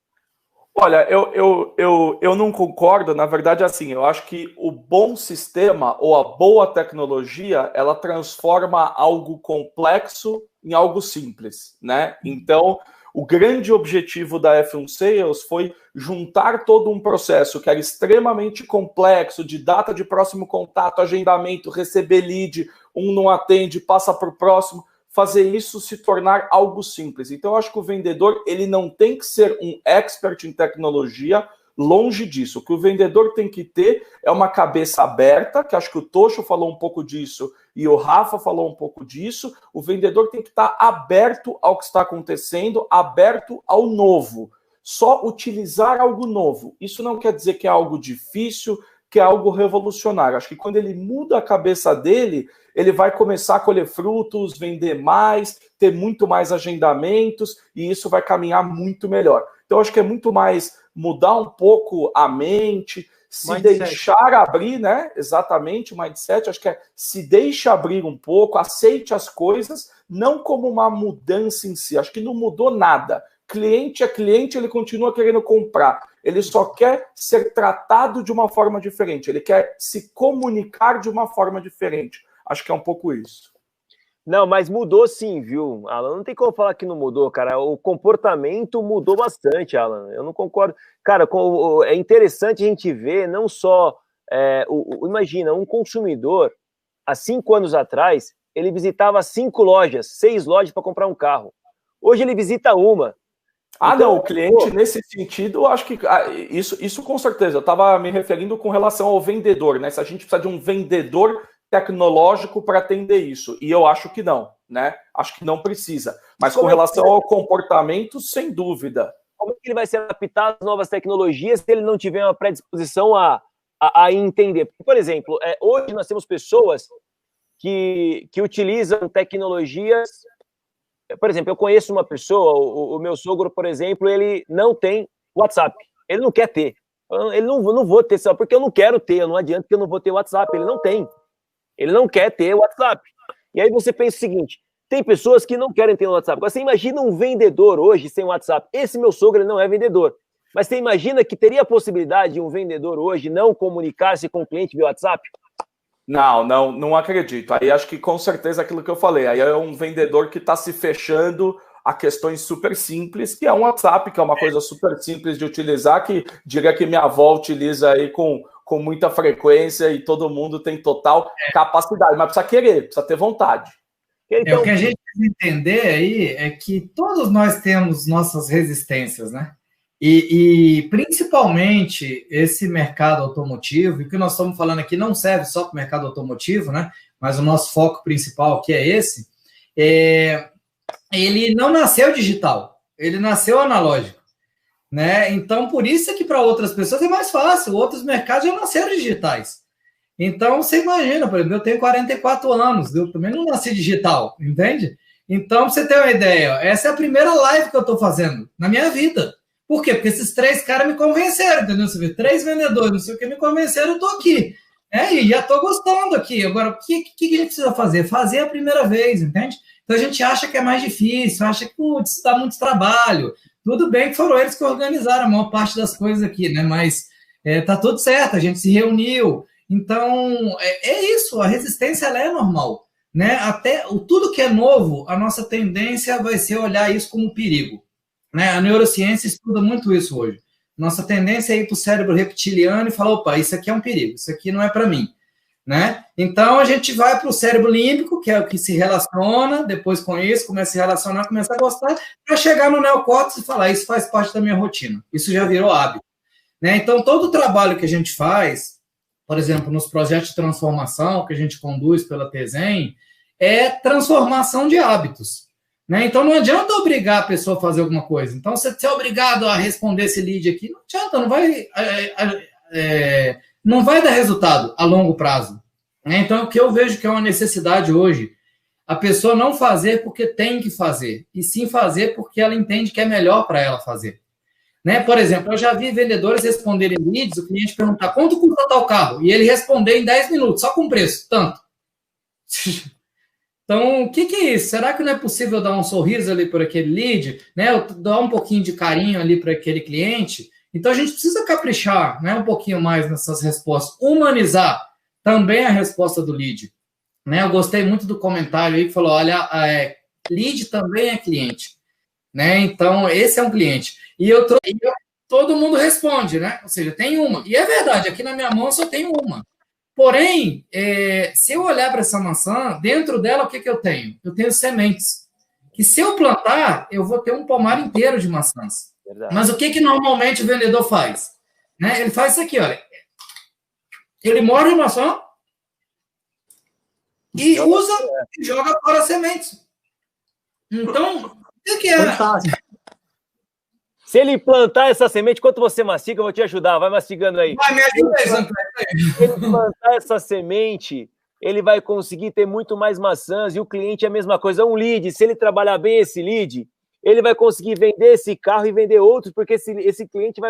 Olha, eu não concordo. Na verdade, assim, eu acho que o bom sistema ou a boa tecnologia, ela transforma algo complexo em algo simples, né? Então, o grande objetivo da F1 Sales foi juntar todo um processo que era extremamente complexo, de data de próximo contato, agendamento, receber lead, um não atende, passa para o próximo, fazer isso se tornar algo simples. Então, eu acho que o vendedor, ele não tem que ser um expert em tecnologia, longe disso. O que o vendedor tem que ter é uma cabeça aberta, que acho que o Tocho falou um pouco disso e o Rafa falou um pouco disso. O vendedor tem que estar aberto ao que está acontecendo, aberto ao novo. Só utilizar algo novo. Isso não quer dizer que é algo difícil, que é algo revolucionário. Acho que quando ele muda a cabeça dele, ele vai começar a colher frutos, vender mais, ter muito mais agendamentos, e isso vai caminhar muito melhor. Então, acho que é muito mais mudar um pouco a mente, se mindset. Deixar abrir, né? Exatamente, o mindset. Acho que é se deixa abrir um pouco, aceite as coisas, não como uma mudança em si. Acho que não mudou nada. Cliente é cliente, ele continua querendo comprar. Ele só quer ser tratado de uma forma diferente. Ele quer se comunicar de uma forma diferente. Acho que é um pouco isso. Não, mas mudou sim, viu, Alan? Não tem como falar que não mudou, cara. O comportamento mudou bastante, Alan. Eu não concordo. Cara, é interessante a gente ver não só... imagina, um consumidor, há 5 anos atrás, ele visitava 5 lojas, 6 lojas para comprar um carro. Hoje ele visita uma. Então, não, o cliente, nesse sentido, eu acho que isso com certeza. Eu estava me referindo com relação ao vendedor, né? Se a gente precisa de um vendedor tecnológico para atender isso. E eu acho que não, né? Acho que não precisa. Mas com relação ao comportamento, sem dúvida. Como é que ele vai se adaptar às novas tecnologias se ele não tiver uma predisposição a entender? Por exemplo, hoje nós temos pessoas que utilizam tecnologias... Por exemplo, eu conheço uma pessoa, o meu sogro, por exemplo, ele não tem WhatsApp. Ele não quer ter. Ele não vou ter, só porque eu não quero ter. Não adianta que eu não vou ter WhatsApp. Ele não tem. Ele não quer ter WhatsApp. E aí você pensa o seguinte, tem pessoas que não querem ter WhatsApp. Agora, você imagina um vendedor hoje sem WhatsApp. Esse meu sogro, ele não é vendedor. Mas você imagina que teria a possibilidade de um vendedor hoje não comunicar-se com o cliente via WhatsApp? Não acredito. Aí acho que com certeza aquilo que eu falei. Aí é um vendedor que está se fechando a questões super simples, que é um WhatsApp, que é uma coisa super simples de utilizar, que diria que minha avó utiliza aí com muita frequência e todo mundo tem total capacidade, mas precisa querer, precisa ter vontade. Então, o que a gente precisa entender aí é que todos nós temos nossas resistências, né? E principalmente esse mercado automotivo, e o que nós estamos falando aqui não serve só para o mercado automotivo, né? Mas o nosso foco principal aqui é esse. Ele não nasceu digital, ele nasceu analógico, né? Então, por isso é que para outras pessoas é mais fácil, outros mercados já nasceram digitais. Então, você imagina, por exemplo, eu tenho 44 anos, eu também não nasci digital, entende? Então, para você ter uma ideia, essa é a primeira live que eu estou fazendo na minha vida. Por quê? Porque esses 3 caras me convenceram, entendeu? Você vê, 3 vendedores, não sei o que, me convenceram, eu estou aqui. E já estou gostando aqui. Agora, o que a gente precisa fazer? Fazer a primeira vez, entende? Então, a gente acha que é mais difícil, acha que, putz, dá muito trabalho. Tudo bem que foram eles que organizaram a maior parte das coisas aqui, né? Mas tá tudo certo, a gente se reuniu. Então, é isso, a resistência ela é normal, né? Até tudo que é novo, a nossa tendência vai ser olhar isso como um perigo. Né? A neurociência estuda muito isso hoje. Nossa tendência é ir para o cérebro reptiliano e falar, opa, isso aqui é um perigo, isso aqui não é para mim. Né? Então, a gente vai para o cérebro límbico, que é o que se relaciona, depois com isso, começa a se relacionar, começa a gostar, para chegar no neocórtex e falar, isso faz parte da minha rotina. Isso já virou hábito. Né? Então, todo o trabalho que a gente faz, por exemplo, nos projetos de transformação que a gente conduz pela TZEM, é transformação de hábitos. Né? Então, não adianta obrigar a pessoa a fazer alguma coisa. Então, você é obrigado a responder esse lead aqui, não adianta, não vai dar resultado a longo prazo. Né? Então, o que eu vejo que é uma necessidade hoje, a pessoa não fazer porque tem que fazer, e sim fazer porque ela entende que é melhor para ela fazer. Né? Por exemplo, eu já vi vendedores responderem leads, o cliente perguntar quanto custa tal carro, e ele responder em 10 minutos, só com preço, tanto. Então, o que é isso? Será que não é possível dar um sorriso ali por aquele lead, né? Dar um pouquinho de carinho ali para aquele cliente? Então, a gente precisa caprichar, né, um pouquinho mais nessas respostas. Humanizar também a resposta do lead. Né? Eu gostei muito do comentário aí que falou, olha, lead também é cliente. Né? Então, esse é um cliente. E todo mundo responde, né? Ou seja, tem uma. E é verdade, aqui na minha mão só tem uma. Porém, se eu olhar para essa maçã, dentro dela, o que eu tenho? Eu tenho sementes. Que se eu plantar, eu vou ter um pomar inteiro de maçãs. Verdade. Mas o que normalmente o vendedor faz? Né? Ele faz isso aqui, olha. Ele morde a maçã e joga fora as sementes. Então, o que é? Fantástico. Se ele plantar essa semente, quanto você mastiga, eu vou te ajudar. Vai mastigando aí. Vai, me ajuda aí, Se ele plantar essa semente, ele vai conseguir ter muito mais maçãs. E o cliente é a mesma coisa. Um lead, se ele trabalhar bem esse lead, ele vai conseguir vender esse carro e vender outros, porque esse cliente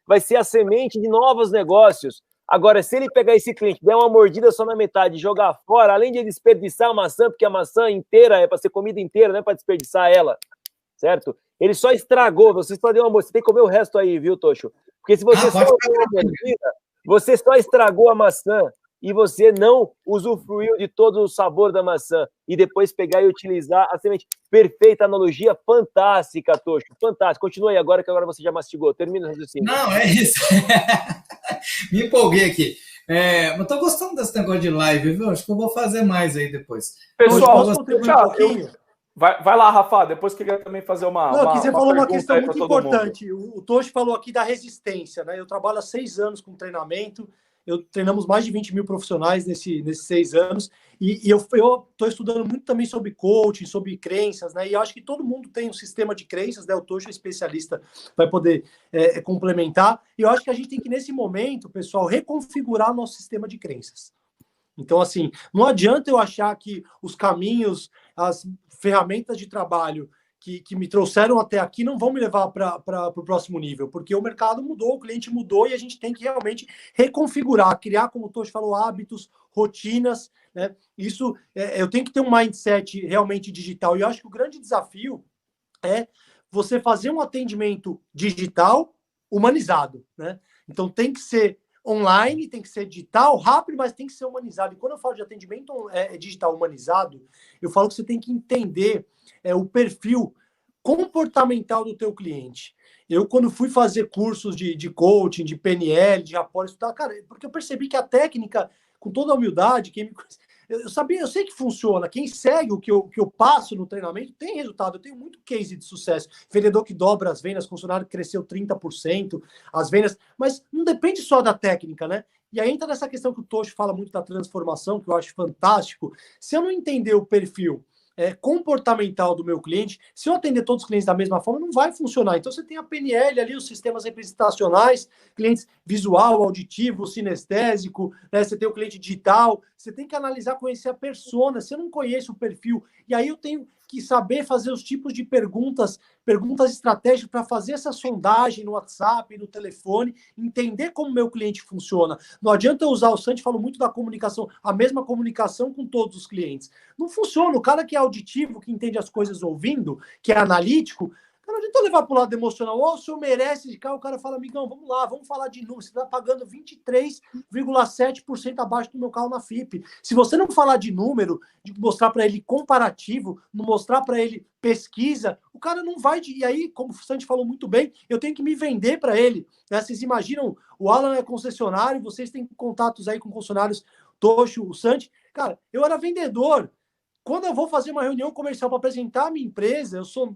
vai ser a semente de novos negócios. Agora, se ele pegar esse cliente, der uma mordida só na metade e jogar fora, além de desperdiçar a maçã, porque a maçã inteira é para ser comida inteira, não é para desperdiçar ela, certo? Ele só estragou, você só deu uma mordida, você tem que comer o resto aí, viu, Tocho? Porque se você só deu uma mordida, você só estragou a maçã e você não usufruiu de todo o sabor da maçã. E depois pegar e utilizar a semente. Perfeita analogia, fantástica, Tocho, fantástico. Continue aí agora, que agora você já mastigou. Termina o raciocínio. Não, é isso. Me empolguei aqui. Mas tô gostando desse negócio de live, viu? Acho que eu vou fazer mais aí depois. Pessoal, vai lá, Rafa. Depois queria também fazer você falou uma questão muito importante. O Tocho falou aqui da resistência, né? Eu trabalho há 6 anos com treinamento. Treinamos mais de 20 mil profissionais nesses 6 anos. E eu estou estudando muito também sobre coaching, sobre crenças, né? E eu acho que todo mundo tem um sistema de crenças, né? O Tocho é especialista, vai poder complementar. E eu acho que a gente tem que, nesse momento, pessoal, reconfigurar nosso sistema de crenças. Então, assim, não adianta eu achar que os caminhos, as ferramentas de trabalho que me trouxeram até aqui não vão me levar para o próximo nível, porque o mercado mudou, o cliente mudou e a gente tem que realmente reconfigurar, criar, como o Tocho falou, hábitos, rotinas, né? Isso, eu tenho que ter um mindset realmente digital. E eu acho que o grande desafio é você fazer um atendimento digital humanizado, né? Então, tem que ser online, tem que ser digital, rápido, mas tem que ser humanizado. E quando eu falo de atendimento digital humanizado, eu falo que você tem que entender o perfil comportamental do teu cliente. Eu, quando fui fazer cursos de coaching, de PNL, de rapport, cara, porque eu percebi que a técnica, com toda a humildade, eu sei que funciona. Quem segue o que eu passo no treinamento tem resultado. Eu tenho muito case de sucesso. Vendedor que dobra as vendas, funcionário que cresceu 30%, as vendas. Mas não depende só da técnica, né? E aí entra nessa questão que o Tocho fala muito da transformação, que eu acho fantástico. Se eu não entender o perfil comportamental do meu cliente, se eu atender todos os clientes da mesma forma, não vai funcionar. Então, você tem a PNL ali, os sistemas representacionais, clientes visual, auditivo, sinestésico, né? Você tem o cliente digital, você tem que analisar, conhecer a persona. Se eu não conheço o perfil, e aí eu tenho que saber fazer os tipos de perguntas estratégicas para fazer essa sondagem no WhatsApp, no telefone, entender como meu cliente funciona. Não adianta eu usar, o Santi falou muito da comunicação, a mesma comunicação com todos os clientes. Não funciona. O cara que é auditivo, que entende as coisas ouvindo, que é analítico, não adianta eu levar para o lado emocional. O senhor merece de cá, o cara fala, amigão, vamos lá, vamos falar de número. Você está pagando 23,7% abaixo do meu carro na FIP. Se você não falar de número, de mostrar para ele comparativo, não mostrar para ele pesquisa, o cara não vai... E aí, como o Santi falou muito bem, eu tenho que me vender para ele. Né? Vocês imaginam, o Alan é concessionário, vocês têm contatos aí com funcionários, Tocho, o Santi. Cara, eu era vendedor. Quando eu vou fazer uma reunião comercial para apresentar a minha empresa, eu sou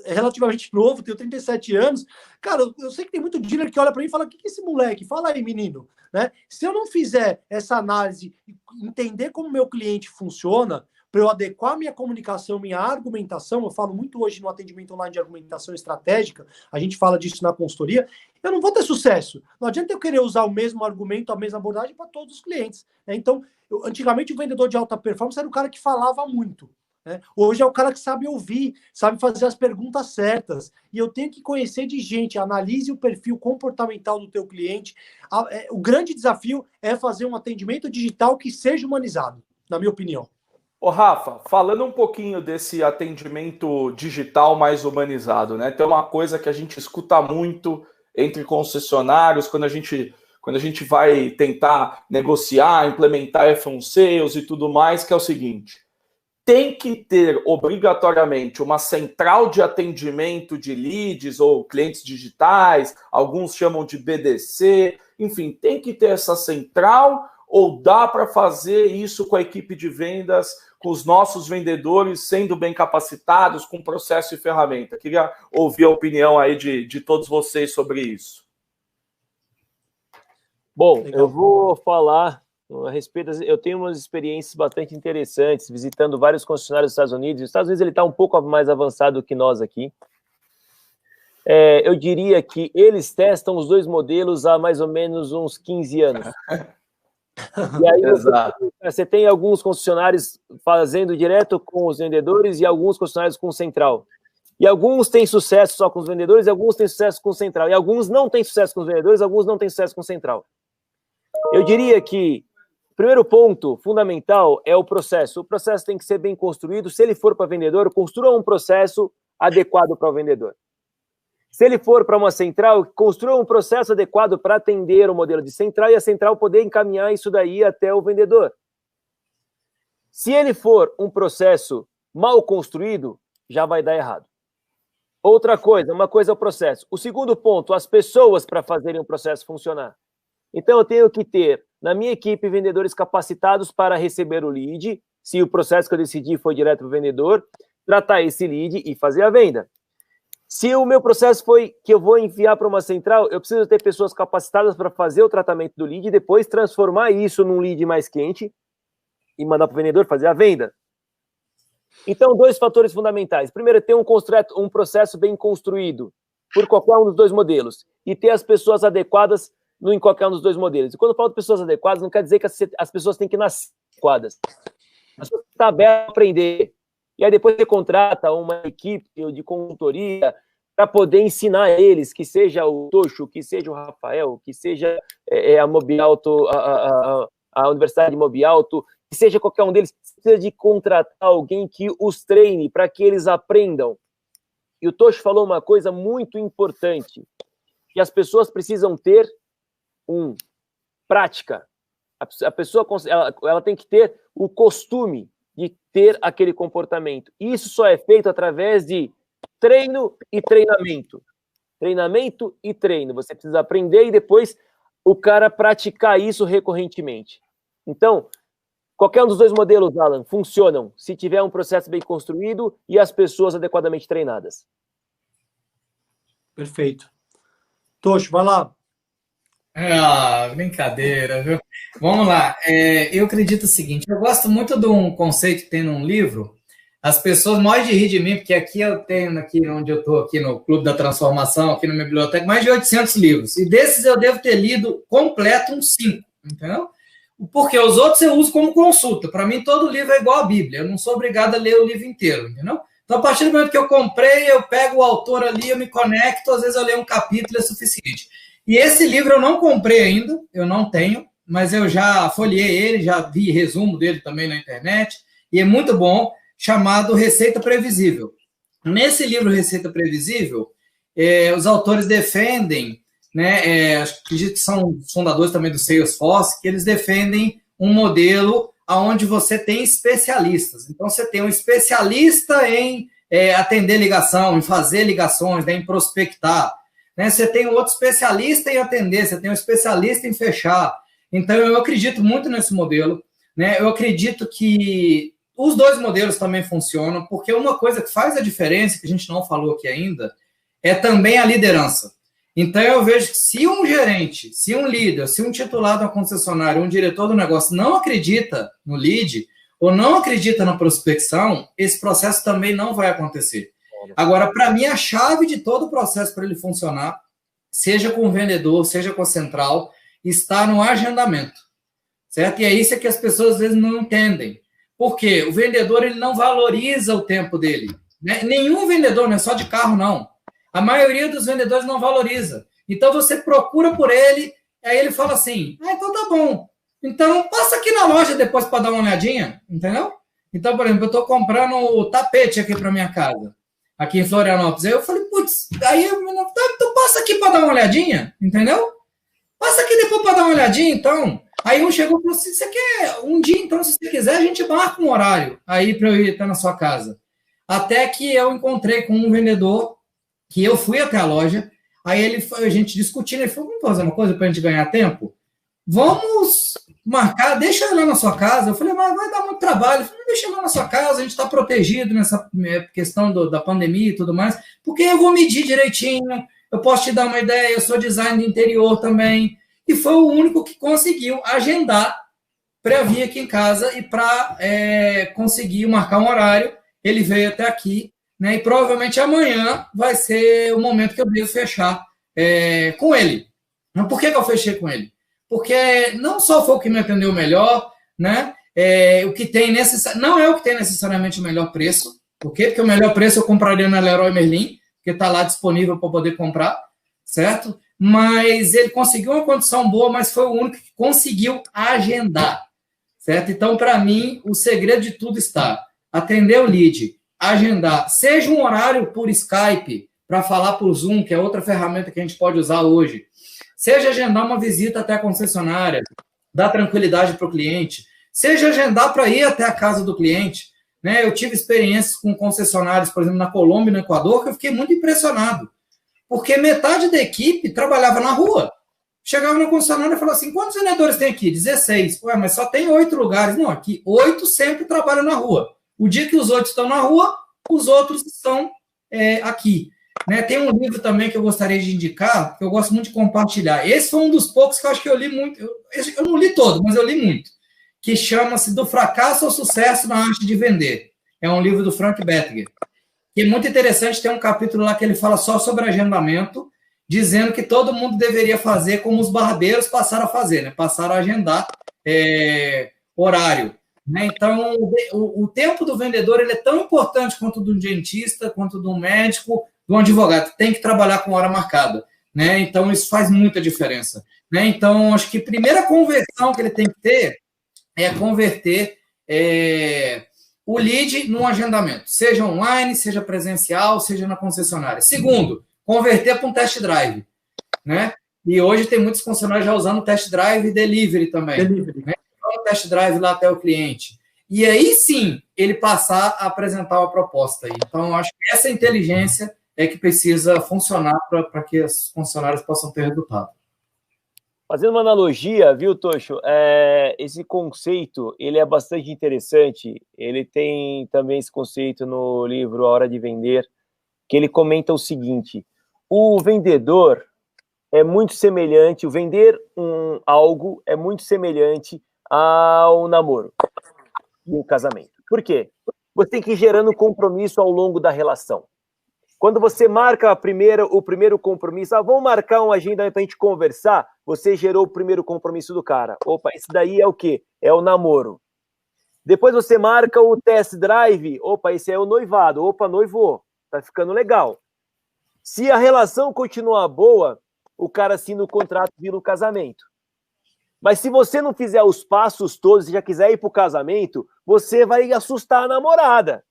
relativamente novo, tenho 37 anos. Cara, eu sei que tem muito dealer que olha para mim e fala: o que é esse moleque? Fala aí, menino. Né? Se eu não fizer essa análise, entender como meu cliente funciona, para eu adequar minha comunicação, minha argumentação, eu falo muito hoje no atendimento online de argumentação estratégica, a gente fala disso na consultoria, eu não vou ter sucesso. Não adianta eu querer usar o mesmo argumento, a mesma abordagem para todos os clientes. Né? Então, antigamente o vendedor de alta performance era o cara que falava muito. Né? Hoje é o cara que sabe ouvir, sabe fazer as perguntas certas. E eu tenho que conhecer de gente, analise o perfil comportamental do teu cliente. O grande desafio é fazer um atendimento digital que seja humanizado, na minha opinião. Ô, Rafa, falando um pouquinho desse atendimento digital mais humanizado, né? Tem uma coisa que a gente escuta muito entre concessionários quando a gente vai tentar negociar, implementar F1 Sales e tudo mais, que é o seguinte: tem que ter obrigatoriamente uma central de atendimento de leads ou clientes digitais, alguns chamam de BDC, enfim, tem que ter essa central, ou dá para fazer isso com a equipe de vendas, com os nossos vendedores sendo bem capacitados, com processo e ferramenta? Queria ouvir a opinião aí de todos vocês sobre isso. Bom, eu vou falar a respeito. Eu tenho umas experiências bastante interessantes visitando vários concessionários dos Estados Unidos. Os Estados Unidos ele está um pouco mais avançado que nós aqui. Eu diria que eles testam os dois modelos há mais ou menos uns 15 anos. E aí você tem alguns concessionários fazendo direto com os vendedores e alguns concessionários com central. E alguns têm sucesso só com os vendedores e alguns têm sucesso com central. E alguns não têm sucesso com os vendedores, alguns não têm sucesso com central. Eu diria que o primeiro ponto fundamental é o processo. O processo tem que ser bem construído. Se ele for para vendedor, construa um processo adequado para o vendedor. Se ele for para uma central, construa um processo adequado para atender o modelo de central e a central poder encaminhar isso daí até o vendedor. Se ele for um processo mal construído, já vai dar errado. Outra coisa, uma coisa é o processo. O segundo ponto, as pessoas para fazerem o processo funcionar. Então, eu tenho que ter, na minha equipe, vendedores capacitados para receber o lead, se o processo que eu decidi foi direto para o vendedor, tratar esse lead e fazer a venda. Se o meu processo foi que eu vou enviar para uma central, eu preciso ter pessoas capacitadas para fazer o tratamento do lead e depois transformar isso num lead mais quente e mandar para o vendedor fazer a venda. Então, dois fatores fundamentais. Primeiro, ter um processo bem construído por qualquer um dos dois modelos e ter as pessoas adequadas em qualquer um dos dois modelos. E quando eu falo de pessoas adequadas, não quer dizer que as pessoas têm que nascer adequadas. As pessoas estão abertas a aprender. E aí depois você contrata uma equipe de consultoria para poder ensinar eles, que seja o Tocho, que seja o Rafael, que seja a Mobiauto, a Universidade de Mobiauto, que seja qualquer um deles. Você precisa de contratar alguém que os treine para que eles aprendam. E o Tocho falou uma coisa muito importante, que as pessoas precisam ter prática. A pessoa ela tem que ter o costume de ter aquele comportamento. Isso só é feito através de treino e treinamento. Treinamento e treino. Você precisa aprender e depois o cara praticar isso recorrentemente. Então, qualquer um dos dois modelos, Alan, funcionam se tiver um processo bem construído e as pessoas adequadamente treinadas. Perfeito. Tocho, vai lá. Brincadeira, viu? Vamos lá. Eu acredito o seguinte, eu gosto muito de um conceito que tem num livro. As pessoas morrem de rir de mim, porque aqui eu tenho, aqui onde eu estou, aqui no Clube da Transformação, aqui na minha biblioteca, mais de 800 livros. E desses eu devo ter lido completo uns 5, entendeu? Porque os outros eu uso como consulta. Para mim, todo livro é igual a Bíblia. Eu não sou obrigado a ler o livro inteiro, entendeu? Então, a partir do momento que eu comprei, eu pego o autor ali, eu me conecto, às vezes eu leio um capítulo, é suficiente. E esse livro eu não comprei ainda, eu não tenho, mas eu já folheei ele, já vi resumo dele também na internet, e é muito bom, chamado Receita Previsível. Nesse livro Receita Previsível, os autores defendem, né, acredito que são os fundadores também do Salesforce, que eles defendem um modelo onde você tem especialistas. Então, você tem um especialista em atender ligação, em fazer ligações, né, em prospectar. Né? Você tem um outro especialista em atender, você tem um especialista em fechar. Então, eu acredito muito nesse modelo. Né? Eu acredito que os dois modelos também funcionam, porque uma coisa que faz a diferença, que a gente não falou aqui ainda, é também a liderança. Então, eu vejo que se um gerente, se um líder, se um titular da concessionária, um diretor do negócio não acredita no lead, ou não acredita na prospecção, esse processo também não vai acontecer. Agora, para mim, a chave de todo o processo para ele funcionar, seja com o vendedor, seja com a central, está no agendamento, certo? E é isso que as pessoas às vezes não entendem. Por quê? O vendedor ele não valoriza o tempo dele. Né? Nenhum vendedor, não é só de carro, não. A maioria dos vendedores não valoriza. Então, você procura por ele, aí ele fala assim, então tá bom. Então, passa aqui na loja depois para dar uma olhadinha, entendeu? Então, por exemplo, eu estou comprando o tapete aqui para minha casa, aqui em Florianópolis. Aí eu falei, putz, aí tu passa aqui para dar uma olhadinha, entendeu? Passa aqui depois para dar uma olhadinha, então. Aí um chegou e falou assim, você quer um dia, então, se você quiser, a gente marca um horário aí para eu ir estar na sua casa. Até que eu encontrei com um vendedor, que eu fui até a loja, aí a gente discutindo, ele falou, vamos fazer uma coisa para a gente ganhar tempo? Vamos marcar, deixa eu ir lá na sua casa. Eu falei, mas vai dar muito trabalho. Eu falei, deixa eu ir lá na sua casa, a gente está protegido nessa questão da pandemia e tudo mais, porque eu vou medir direitinho, eu posso te dar uma ideia, eu sou design de interior também, e foi o único que conseguiu agendar para vir aqui em casa e para conseguir marcar um horário. Ele veio até aqui, né, e provavelmente amanhã vai ser o momento que eu devo fechar com ele. Mas por que eu fechei com ele? Porque não só foi o que me atendeu melhor, né? O que tem não é o que tem necessariamente o melhor preço. Por quê? Porque o melhor preço eu compraria na Leroy Merlin, que está lá disponível para poder comprar, certo? Mas ele conseguiu uma condição boa, mas foi o único que conseguiu agendar, certo? Então, para mim, o segredo de tudo está atender o lead, agendar, seja um horário por Skype, para falar por Zoom, que é outra ferramenta que a gente pode usar hoje, seja agendar uma visita até a concessionária, dar tranquilidade para o cliente, seja agendar para ir até a casa do cliente, né? Eu tive experiências com concessionários, por exemplo, na Colômbia e no Equador, que eu fiquei muito impressionado, porque metade da equipe trabalhava na rua. Chegava na concessionária e falava assim, quantos vendedores tem aqui? 16. Ué, mas só tem 8 lugares. Não, aqui 8 sempre trabalham na rua. O dia que os 8 estão na rua, os outros estão aqui. Né? Tem um livro também que eu gostaria de indicar, que eu gosto muito de compartilhar. Esse foi um dos poucos que eu acho que eu li muito. Eu não li todo, mas eu li muito. Que chama-se Do Fracasso ao Sucesso na Arte de Vender. É um livro do Frank Bettger. Que é muito interessante, tem um capítulo lá que ele fala só sobre agendamento, dizendo que todo mundo deveria fazer como os barbeiros passaram a fazer, né? Passaram a agendar horário. Né? Então, o tempo do vendedor ele é tão importante quanto do dentista, quanto do médico, do advogado. Tem que trabalhar com hora marcada. Né? Então, isso faz muita diferença. Né? Então, acho que a primeira conversão que ele tem que ter é converter o lead num agendamento, seja online, seja presencial, seja na concessionária. Segundo, converter para um test drive. Né? E hoje tem muitos concessionários já usando test drive e delivery também. Né? Um test drive lá até o cliente. E aí sim, ele passar a apresentar uma proposta. Então, acho que essa inteligência é que precisa funcionar para que os funcionários possam ter resultado. Fazendo uma analogia, viu, Tocho? Esse conceito, ele é bastante interessante. Ele tem também esse conceito no livro A Hora de Vender, que ele comenta o seguinte, o vendedor é muito semelhante, o vender algo é muito semelhante ao namoro e ao casamento. Por quê? Você tem que ir gerando compromisso ao longo da relação. Quando você marca o primeiro compromisso, vamos marcar uma agenda para a gente conversar, você gerou o primeiro compromisso do cara. Opa, isso daí é o quê? É o namoro. Depois você marca o test drive, opa, esse é o noivado. Opa, noivou, tá ficando legal. Se a relação continuar boa, o cara assina o contrato e vira o casamento. Mas se você não fizer os passos todos e já quiser ir para o casamento, você vai assustar a namorada.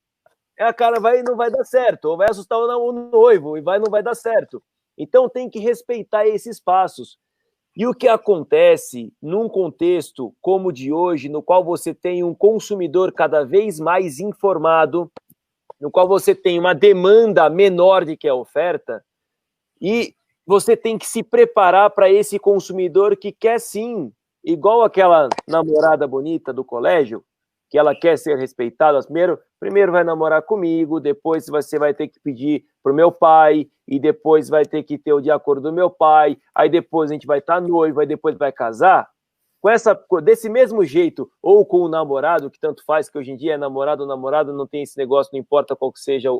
A cara não vai dar certo, ou vai assustar o noivo e não vai dar certo. Então tem que respeitar esses passos. E o que acontece num contexto como o de hoje, no qual você tem um consumidor cada vez mais informado, no qual você tem uma demanda menor de que a oferta, e você tem que se preparar para esse consumidor que quer sim, igual aquela namorada bonita do colégio, que ela quer ser respeitada, primeiro vai namorar comigo, depois você vai ter que pedir pro meu pai, e depois vai ter que ter o de acordo do meu pai, aí depois a gente vai estar noivo, aí depois vai casar, desse mesmo jeito, ou com o namorado, que tanto faz, que hoje em dia é namorado ou namorada, não tem esse negócio, não importa qual que seja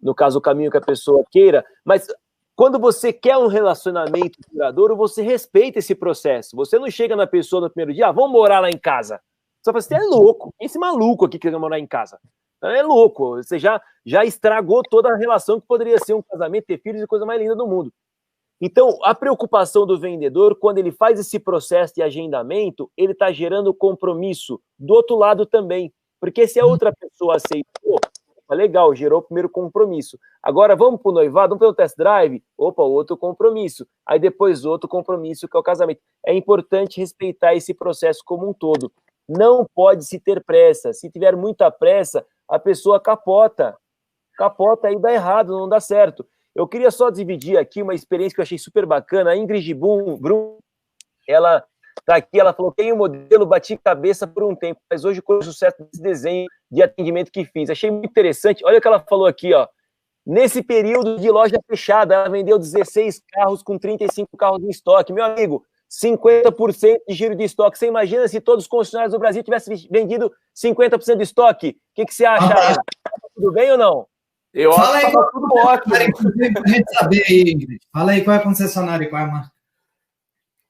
no caso, o caminho que a pessoa queira, mas quando você quer um relacionamento duradouro, você respeita esse processo. Você não chega na pessoa no primeiro dia, vamos morar lá em casa. Você fala, você é louco. Esse maluco aqui que quer morar em casa. É louco. Você já estragou toda a relação que poderia ser um casamento, ter filhos e coisa mais linda do mundo. Então, a preocupação do vendedor, quando ele faz esse processo de agendamento, ele está gerando compromisso do outro lado também. Porque se a outra pessoa aceitou, legal, gerou o primeiro compromisso. Agora vamos para o noivado, vamos para o test drive? Opa, outro compromisso. Aí depois outro compromisso, que é o casamento. É importante respeitar esse processo como um todo. Não pode se ter pressa. Se tiver muita pressa, a pessoa capota. Capota e dá errado, não dá certo. Eu queria só dividir aqui uma experiência que eu achei super bacana. A Ingrid Brum, ela está aqui, ela falou, tem um modelo, bati cabeça por um tempo, mas hoje com o sucesso desse desenho de atendimento que fiz. Achei muito interessante. Olha o que ela falou aqui, ó. Nesse período de loja fechada, ela vendeu 16 carros com 35 carros em estoque. Meu amigo, 50% de giro de estoque. Você imagina se todos os concessionários do Brasil tivessem vendido 50% de estoque? O que você acha? Tudo bem ou não? Eu acho que tá tudo ótimo. Pra gente saber aí, Ingrid. Fala aí qual é a concessionária e qual é a marca.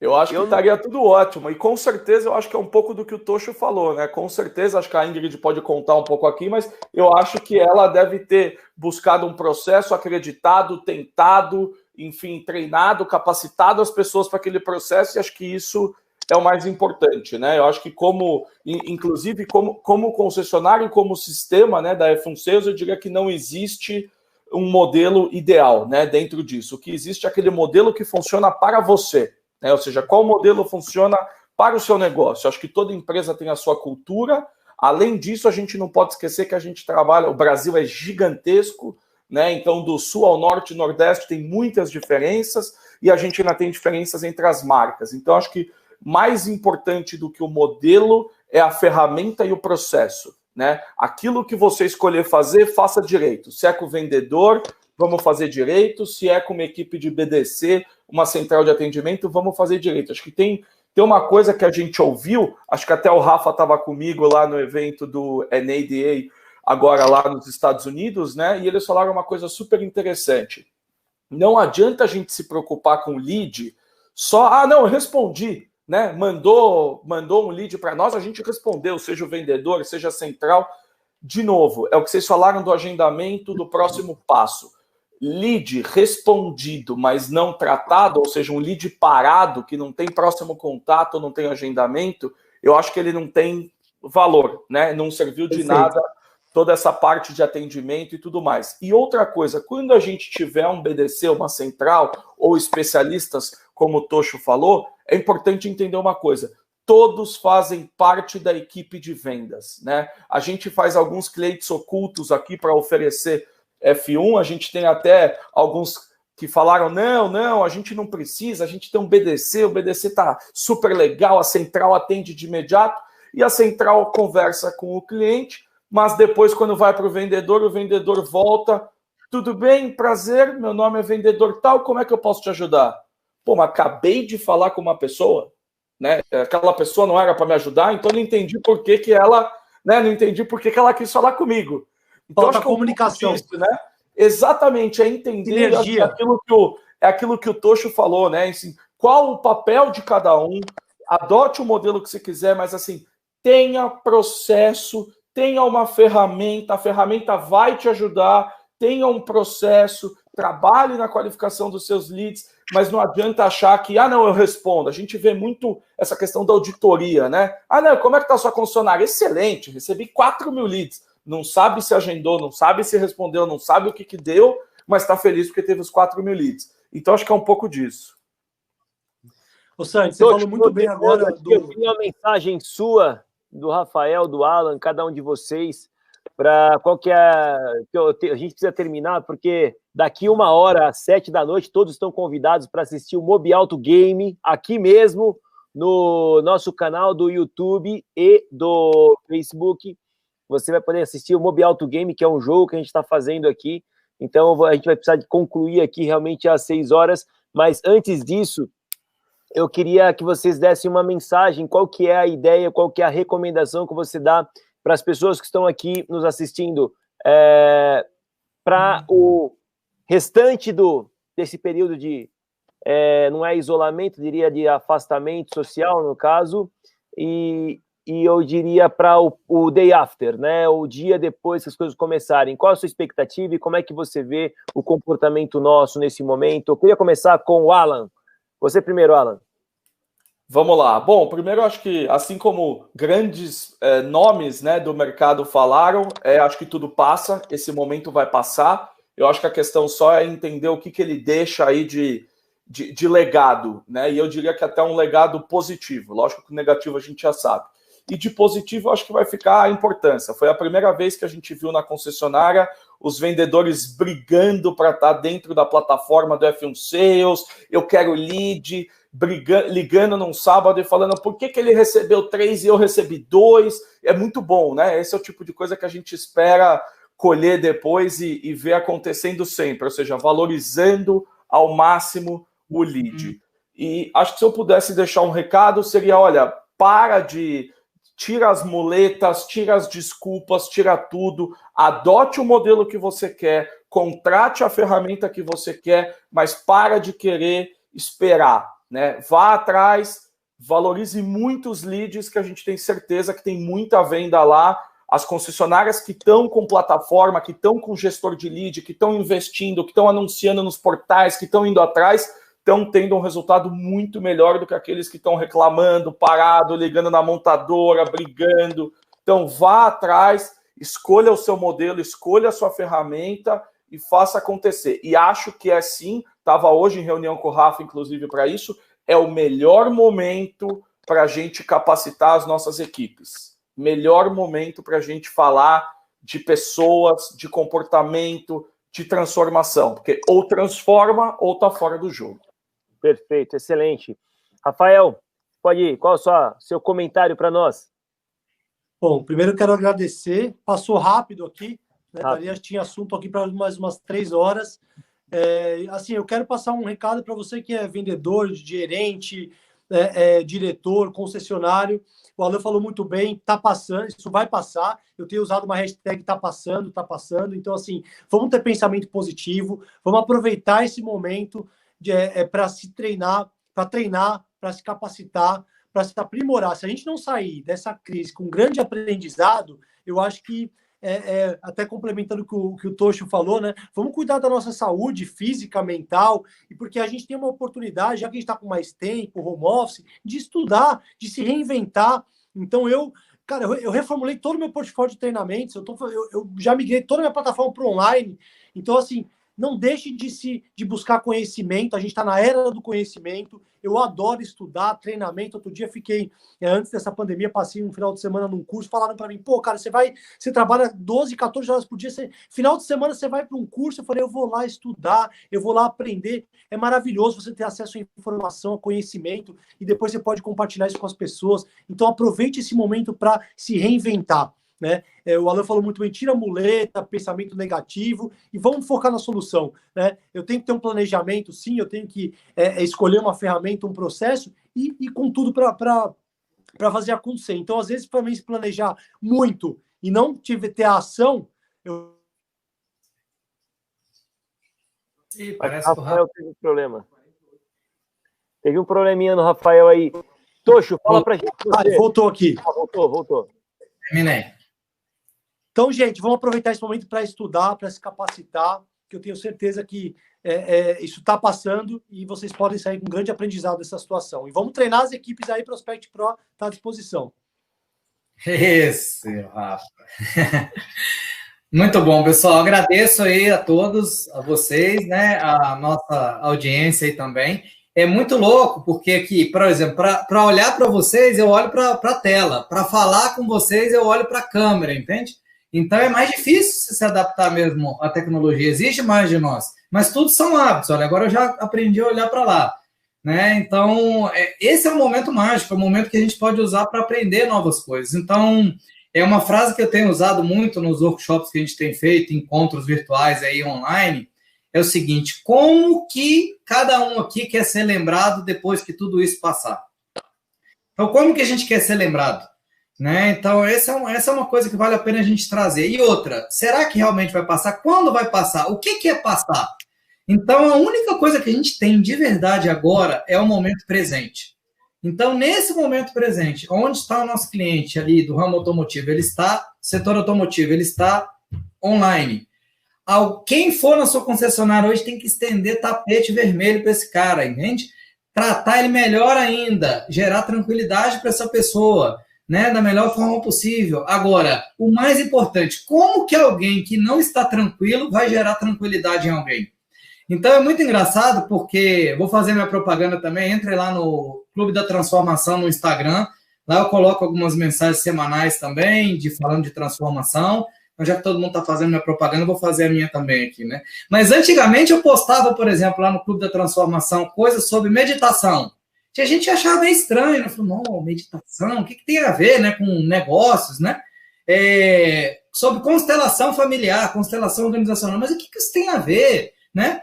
Eu acho que estaria tudo ótimo. E com certeza eu acho que é um pouco do que o Tocho falou, né? Com certeza, acho que a Ingrid pode contar um pouco aqui, mas eu acho que ela deve ter buscado um processo, acreditado, tentado, enfim, treinado, capacitado as pessoas para aquele processo, e acho que isso é o mais importante, né? Eu acho que inclusive como concessionário, como sistema, né, da F1 Sales, eu diria que não existe um modelo ideal, né, dentro disso. O que existe é aquele modelo que funciona para você, né? Ou seja, qual modelo funciona para o seu negócio. Eu acho que toda empresa tem a sua cultura. Além disso, a gente não pode esquecer que a gente trabalha, o Brasil é gigantesco, né? Então, do sul ao norte e nordeste tem muitas diferenças, e a gente ainda tem diferenças entre as marcas. Então, acho que mais importante do que o modelo é a ferramenta e o processo, né? Aquilo que você escolher fazer, faça direito. Se é com o vendedor, vamos fazer direito. Se é com uma equipe de BDC, uma central de atendimento, vamos fazer direito. Acho que tem uma coisa que a gente ouviu, acho que até o Rafa estava comigo lá no evento do NADA, agora lá nos Estados Unidos, né? E eles falaram uma coisa super interessante. Não adianta a gente se preocupar com lead só, não, eu respondi, né? Mandou um lead para nós, a gente respondeu, seja o vendedor, seja a central. De novo, é o que vocês falaram do agendamento do próximo passo. Lead respondido, mas não tratado, ou seja, um lead parado, que não tem próximo contato, não tem agendamento, eu acho que ele não tem valor, né? Não serviu de nada toda essa parte de atendimento e tudo mais. E outra coisa, quando a gente tiver um BDC, uma central, ou especialistas, como o Tocho falou, é importante entender uma coisa: todos fazem parte da equipe de vendas, né? A gente faz alguns clientes ocultos aqui para oferecer F1, a gente tem até alguns que falaram, não, a gente não precisa, a gente tem um BDC, o BDC tá super legal, a central atende de imediato, e a central conversa com o cliente, mas depois, quando vai para o vendedor volta, tudo bem, prazer, meu nome é vendedor tal, como é que eu posso te ajudar? Pô, mas acabei de falar com uma pessoa, né? Aquela pessoa não era para me ajudar, então não entendi por que ela, né? Não entendi por que ela quis falar comigo. Então, falta comunicação. Disso, né? Exatamente, é entender aquilo que o Tocho falou, né? Assim, qual o papel de cada um, adote o modelo que você quiser, mas assim, tenha processo, tenha uma ferramenta, a ferramenta vai te ajudar, tenha um processo, trabalhe na qualificação dos seus leads, mas não adianta achar que, não, eu respondo. A gente vê muito essa questão da auditoria, né? Não, como é que está a sua concessionária? Excelente, recebi 4.000 leads. Não sabe se agendou, não sabe se respondeu, não sabe o que deu, mas está feliz porque teve os 4.000 leads. Então, acho que é um pouco disso. Ô, Santos, você falou muito bem agora Eu vi uma mensagem sua, do Rafael, do Alan, cada um de vocês, para qual que é a gente precisa terminar, porque daqui 1h, às 7 da noite, todos estão convidados para assistir o Mobi Alto Game, aqui mesmo, no nosso canal do YouTube e do Facebook. Você vai poder assistir o Mobi Alto Game, que é um jogo que a gente está fazendo aqui. Então, a gente vai precisar de concluir aqui realmente às 6 horas. Mas antes disso, eu queria que vocês dessem uma mensagem. Qual que é a ideia, qual que é a recomendação que você dá para as pessoas que estão aqui nos assistindo para o restante desse período de, não é isolamento, diria de afastamento social, no caso, e e eu diria para o day after, né? O dia depois que as coisas começarem. Qual a sua expectativa e como é que você vê o comportamento nosso nesse momento? Eu queria começar com o Alan. Você primeiro, Alan. Vamos lá. Bom, primeiro acho que, assim como grandes nomes, né, do mercado falaram, acho que tudo passa, esse momento vai passar. Eu acho que a questão só é entender o que ele deixa aí de legado, né? E eu diria que até um legado positivo. Lógico que o negativo a gente já sabe. E de positivo, eu acho que vai ficar a importância. Foi a primeira vez que a gente viu na concessionária os vendedores brigando para estar dentro da plataforma do F1 Sales. Eu quero lead, ligando num sábado e falando por que ele recebeu 3 e eu recebi 2. É muito bom, né? Esse é o tipo de coisa que a gente espera colher depois e ver acontecendo sempre. Ou seja, valorizando ao máximo o lead. E acho que se eu pudesse deixar um recado, seria, olha, tira as muletas, tira as desculpas, tira tudo, adote o modelo que você quer, contrate a ferramenta que você quer, mas para de querer esperar, né? Vá atrás, valorize muito os leads, que a gente tem certeza que tem muita venda lá. As concessionárias que estão com plataforma, que estão com gestor de lead, que estão investindo, que estão anunciando nos portais, que estão indo atrás, estão tendo um resultado muito melhor do que aqueles que estão reclamando, parado, ligando na montadora, brigando. Então, vá atrás, escolha o seu modelo, escolha a sua ferramenta e faça acontecer. E acho que é sim, estava hoje em reunião com o Rafa, inclusive, para isso, é o melhor momento para a gente capacitar as nossas equipes. Melhor momento para a gente falar de pessoas, de comportamento, de transformação. Porque ou transforma ou está fora do jogo. Perfeito, excelente. Rafael, pode ir. Qual é o seu comentário para nós? Bom, primeiro eu quero agradecer. Passou rápido aqui, né? Daria, tinha assunto aqui para mais umas 3 horas. Assim, eu quero passar um recado para você que é vendedor, gerente, diretor, concessionário. O Alan falou muito bem, tá passando, isso vai passar. Eu tenho usado uma hashtag tá passando. Então, assim, vamos ter pensamento positivo, vamos aproveitar esse momento para se treinar, para se capacitar, para se aprimorar. Se a gente não sair dessa crise com um grande aprendizado, eu acho que, até complementando o que o Tocho falou, né? Vamos cuidar da nossa saúde física, mental, e porque a gente tem uma oportunidade, já que a gente está com mais tempo, home office, de estudar, de se reinventar. Então, eu reformulei todo o meu portfólio de treinamentos, eu já migrei toda a minha plataforma para online. Então, assim, não deixe de buscar conhecimento. A gente está na era do conhecimento. Eu adoro estudar, treinamento. Outro dia fiquei, antes dessa pandemia, passei um final de semana num curso, falaram para mim, pô, cara, você trabalha 12, 14 horas por dia, final de semana você vai para um curso. Eu falei, eu vou lá estudar, eu vou lá aprender. É maravilhoso você ter acesso à informação, a conhecimento, e depois você pode compartilhar isso com as pessoas. Então aproveite esse momento para se reinventar. Né? O Alan falou muito bem, tira a muleta, pensamento negativo e vamos focar na solução, né? Eu tenho que ter um planejamento, sim, eu tenho que escolher uma ferramenta, um processo e com tudo para fazer acontecer. Então, às vezes, para mim, se planejar muito e não ter a ação, Parece que o Rafael teve um problema. Teve um probleminha no Rafael aí. Tocho, fala pra gente. Voltou aqui. Voltou. Terminei. Então, gente, vamos aproveitar esse momento para estudar, para se capacitar, que eu tenho certeza que isso está passando e vocês podem sair com um grande aprendizado dessa situação. E vamos treinar as equipes aí, Prospect Pro está à disposição. Esse, Rafa. Muito bom, pessoal. Agradeço aí a todos, a vocês, né, a nossa audiência aí também. É muito louco, porque aqui, por exemplo, para olhar para vocês, eu olho para a tela. Para falar com vocês, eu olho para a câmera, entende? Então, é mais difícil se adaptar mesmo à tecnologia. Existe mais de nós. Mas tudo são hábitos. Olha, agora eu já aprendi a olhar para lá. Né? Então, esse é o momento mágico, é o momento que a gente pode usar para aprender novas coisas. Então, é uma frase que eu tenho usado muito nos workshops que a gente tem feito, encontros virtuais aí online, é o seguinte: como que cada um aqui quer ser lembrado depois que tudo isso passar? Então, como que a gente quer ser lembrado? Né? Então, essa é uma coisa que vale a pena a gente trazer. E outra, será que realmente vai passar? Quando vai passar? O que é passar? Então, a única coisa que a gente tem de verdade agora é o momento presente. Então, nesse momento presente, onde está o nosso cliente ali do ramo automotivo? Ele está, setor automotivo, ele está online. Quem for na sua concessionária hoje tem que estender tapete vermelho para esse cara, entende? Tratar ele melhor ainda, gerar tranquilidade para essa pessoa, né, da melhor forma possível. Agora, o mais importante, como que alguém que não está tranquilo vai gerar tranquilidade em alguém? Então é muito engraçado porque, vou fazer minha propaganda também, entre lá no Clube da Transformação no Instagram, lá eu coloco algumas mensagens semanais também, falando de transformação. Então, já que todo mundo está fazendo minha propaganda, eu vou fazer a minha também aqui, né? Mas antigamente eu postava, por exemplo, lá no Clube da Transformação, coisas sobre meditação. Que a gente achava meio estranho, né? Falou, não, meditação, o que tem a ver, né, com negócios, né? Sobre constelação familiar, constelação organizacional, mas o que isso tem a ver, né?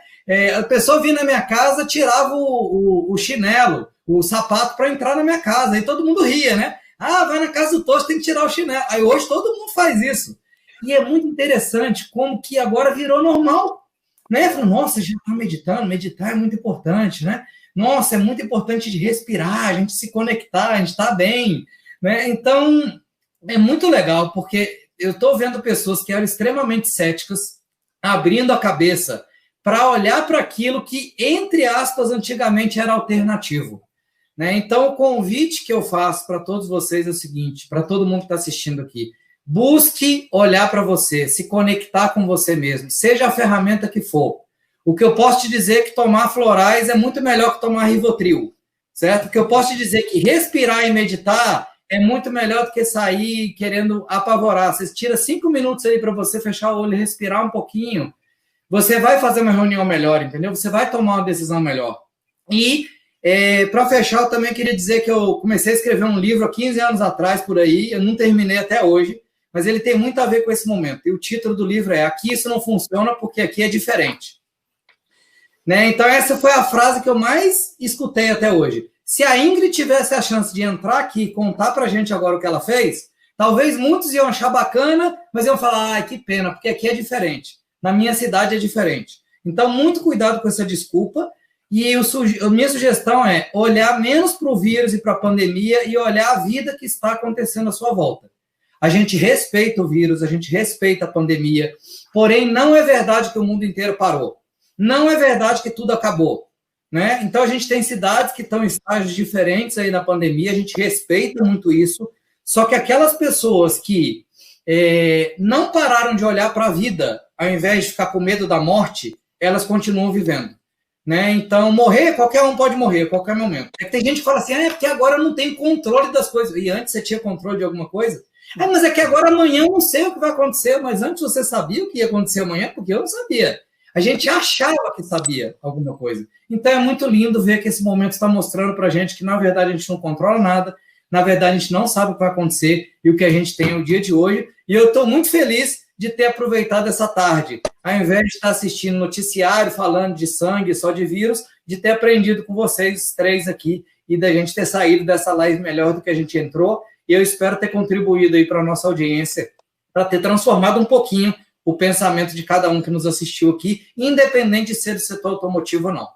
A pessoa vinha na minha casa, tirava o chinelo, o sapato para entrar na minha casa, aí todo mundo ria, né? Ah, vai na casa do Tocho, tem que tirar o chinelo. Aí hoje todo mundo faz isso. E é muito interessante como que agora virou normal, né? Falo, nossa, já está meditando, meditar é muito importante, né? Nossa, é muito importante de respirar, a gente se conectar, a gente está bem, né? Então, é muito legal, porque eu estou vendo pessoas que eram extremamente céticas, abrindo a cabeça para olhar para aquilo que, entre aspas, antigamente era alternativo, né? Então, o convite que eu faço para todos vocês é o seguinte, para todo mundo que está assistindo aqui, busque olhar para você, se conectar com você mesmo, seja a ferramenta que for. O que eu posso te dizer é que tomar florais é muito melhor que tomar Rivotril, certo? O que eu posso te dizer é que respirar e meditar é muito melhor do que sair querendo apavorar. Você tira 5 minutos aí para você fechar o olho e respirar um pouquinho, você vai fazer uma reunião melhor, entendeu? Você vai tomar uma decisão melhor. E, para fechar, eu também queria dizer que eu comecei a escrever um livro há 15 anos atrás, por aí, eu não terminei até hoje, mas ele tem muito a ver com esse momento. E o título do livro é Aqui isso não funciona porque aqui é diferente. Né? Então, essa foi a frase que eu mais escutei até hoje. Se a Ingrid tivesse a chance de entrar aqui e contar para a gente agora o que ela fez, talvez muitos iam achar bacana, mas iam falar, ai, que pena, porque aqui é diferente. Na minha cidade é diferente. Então, muito cuidado com essa desculpa. E a minha sugestão é olhar menos para o vírus e para a pandemia e olhar a vida que está acontecendo à sua volta. A gente respeita o vírus, a gente respeita a pandemia, porém não é verdade que o mundo inteiro parou. Não é verdade que tudo acabou, né? Então, a gente tem cidades que estão em estágios diferentes aí na pandemia, a gente respeita muito isso, só que aquelas pessoas que não pararam de olhar para a vida, ao invés de ficar com medo da morte, elas continuam vivendo, né? Então, morrer, qualquer um pode morrer a qualquer momento. Tem gente que fala assim, porque agora eu não tenho controle das coisas. E antes você tinha controle de alguma coisa? Mas é que agora amanhã eu não sei o que vai acontecer, mas antes você sabia o que ia acontecer amanhã, porque eu não sabia. A gente achava que sabia alguma coisa. Então é muito lindo ver que esse momento está mostrando para a gente que, na verdade, a gente não controla nada, na verdade, a gente não sabe o que vai acontecer e o que a gente tem no dia de hoje. E eu estou muito feliz de ter aproveitado essa tarde, ao invés de estar assistindo noticiário, falando de sangue, só de vírus, de ter aprendido com vocês três aqui e da gente ter saído dessa live melhor do que a gente entrou. E eu espero ter contribuído aí para a nossa audiência, para ter transformado um pouquinho o pensamento de cada um que nos assistiu aqui, independente de ser do setor automotivo ou não.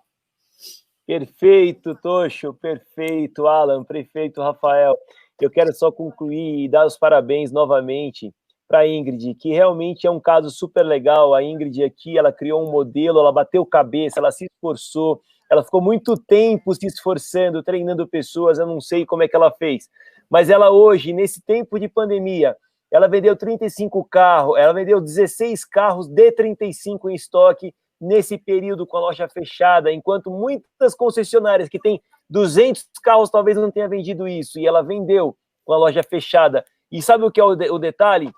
Perfeito, Tocho, perfeito, Alan, prefeito Rafael. Eu quero só concluir e dar os parabéns novamente para a Ingrid, que realmente é um caso super legal. A Ingrid aqui, ela criou um modelo, ela bateu cabeça, ela se esforçou, ela ficou muito tempo se esforçando, treinando pessoas, eu não sei como é que ela fez. Mas ela hoje, nesse tempo de pandemia, ela vendeu 35 carros, ela vendeu 16 carros de 35 em estoque nesse período com a loja fechada, enquanto muitas concessionárias que têm 200 carros talvez não tenham vendido isso, e ela vendeu com a loja fechada. E sabe o que é o detalhe?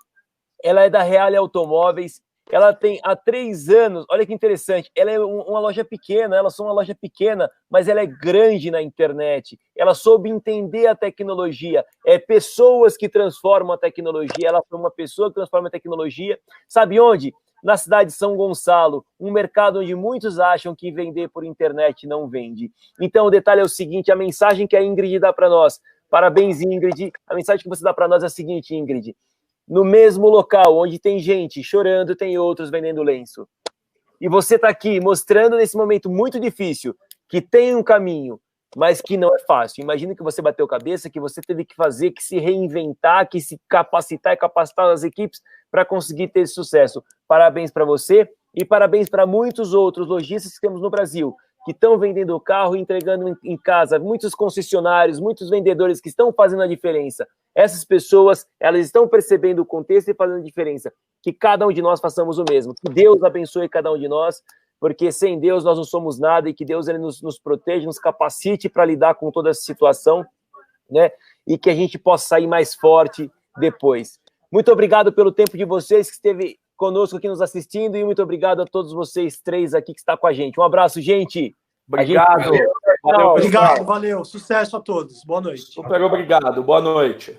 Ela é da Reale Automóveis, ela tem há 3 anos, olha que interessante, ela é uma loja pequena, ela é uma loja pequena, mas ela é grande na internet, ela soube entender a tecnologia, pessoas que transformam a tecnologia, ela foi uma pessoa que transforma a tecnologia, sabe onde? Na cidade de São Gonçalo, um mercado onde muitos acham que vender por internet não vende. Então o detalhe é o seguinte, a mensagem que a Ingrid dá para nós, parabéns Ingrid, a mensagem que você dá para nós é a seguinte, Ingrid, no mesmo local onde tem gente chorando, tem outros vendendo lenço. E você está aqui mostrando nesse momento muito difícil que tem um caminho, mas que não é fácil. Imagina que você bateu cabeça, que você teve que fazer, que se reinventar, que se capacitar e capacitar as equipes para conseguir ter esse sucesso. Parabéns para você e parabéns para muitos outros lojistas que temos no Brasil, que estão vendendo o carro e entregando em casa, muitos concessionários, muitos vendedores que estão fazendo a diferença. Essas pessoas, elas estão percebendo o contexto e fazendo a diferença. Que cada um de nós façamos o mesmo. Que Deus abençoe cada um de nós, porque sem Deus nós não somos nada e que Deus ele nos proteja, nos capacite para lidar com toda essa situação, né? E que a gente possa sair mais forte depois. Muito obrigado pelo tempo de vocês que esteve conosco aqui nos assistindo e muito obrigado a todos vocês três aqui que estão com a gente. Um abraço, gente. Obrigado. Obrigado, valeu. Sucesso a todos. Boa noite. Super obrigado. Boa noite.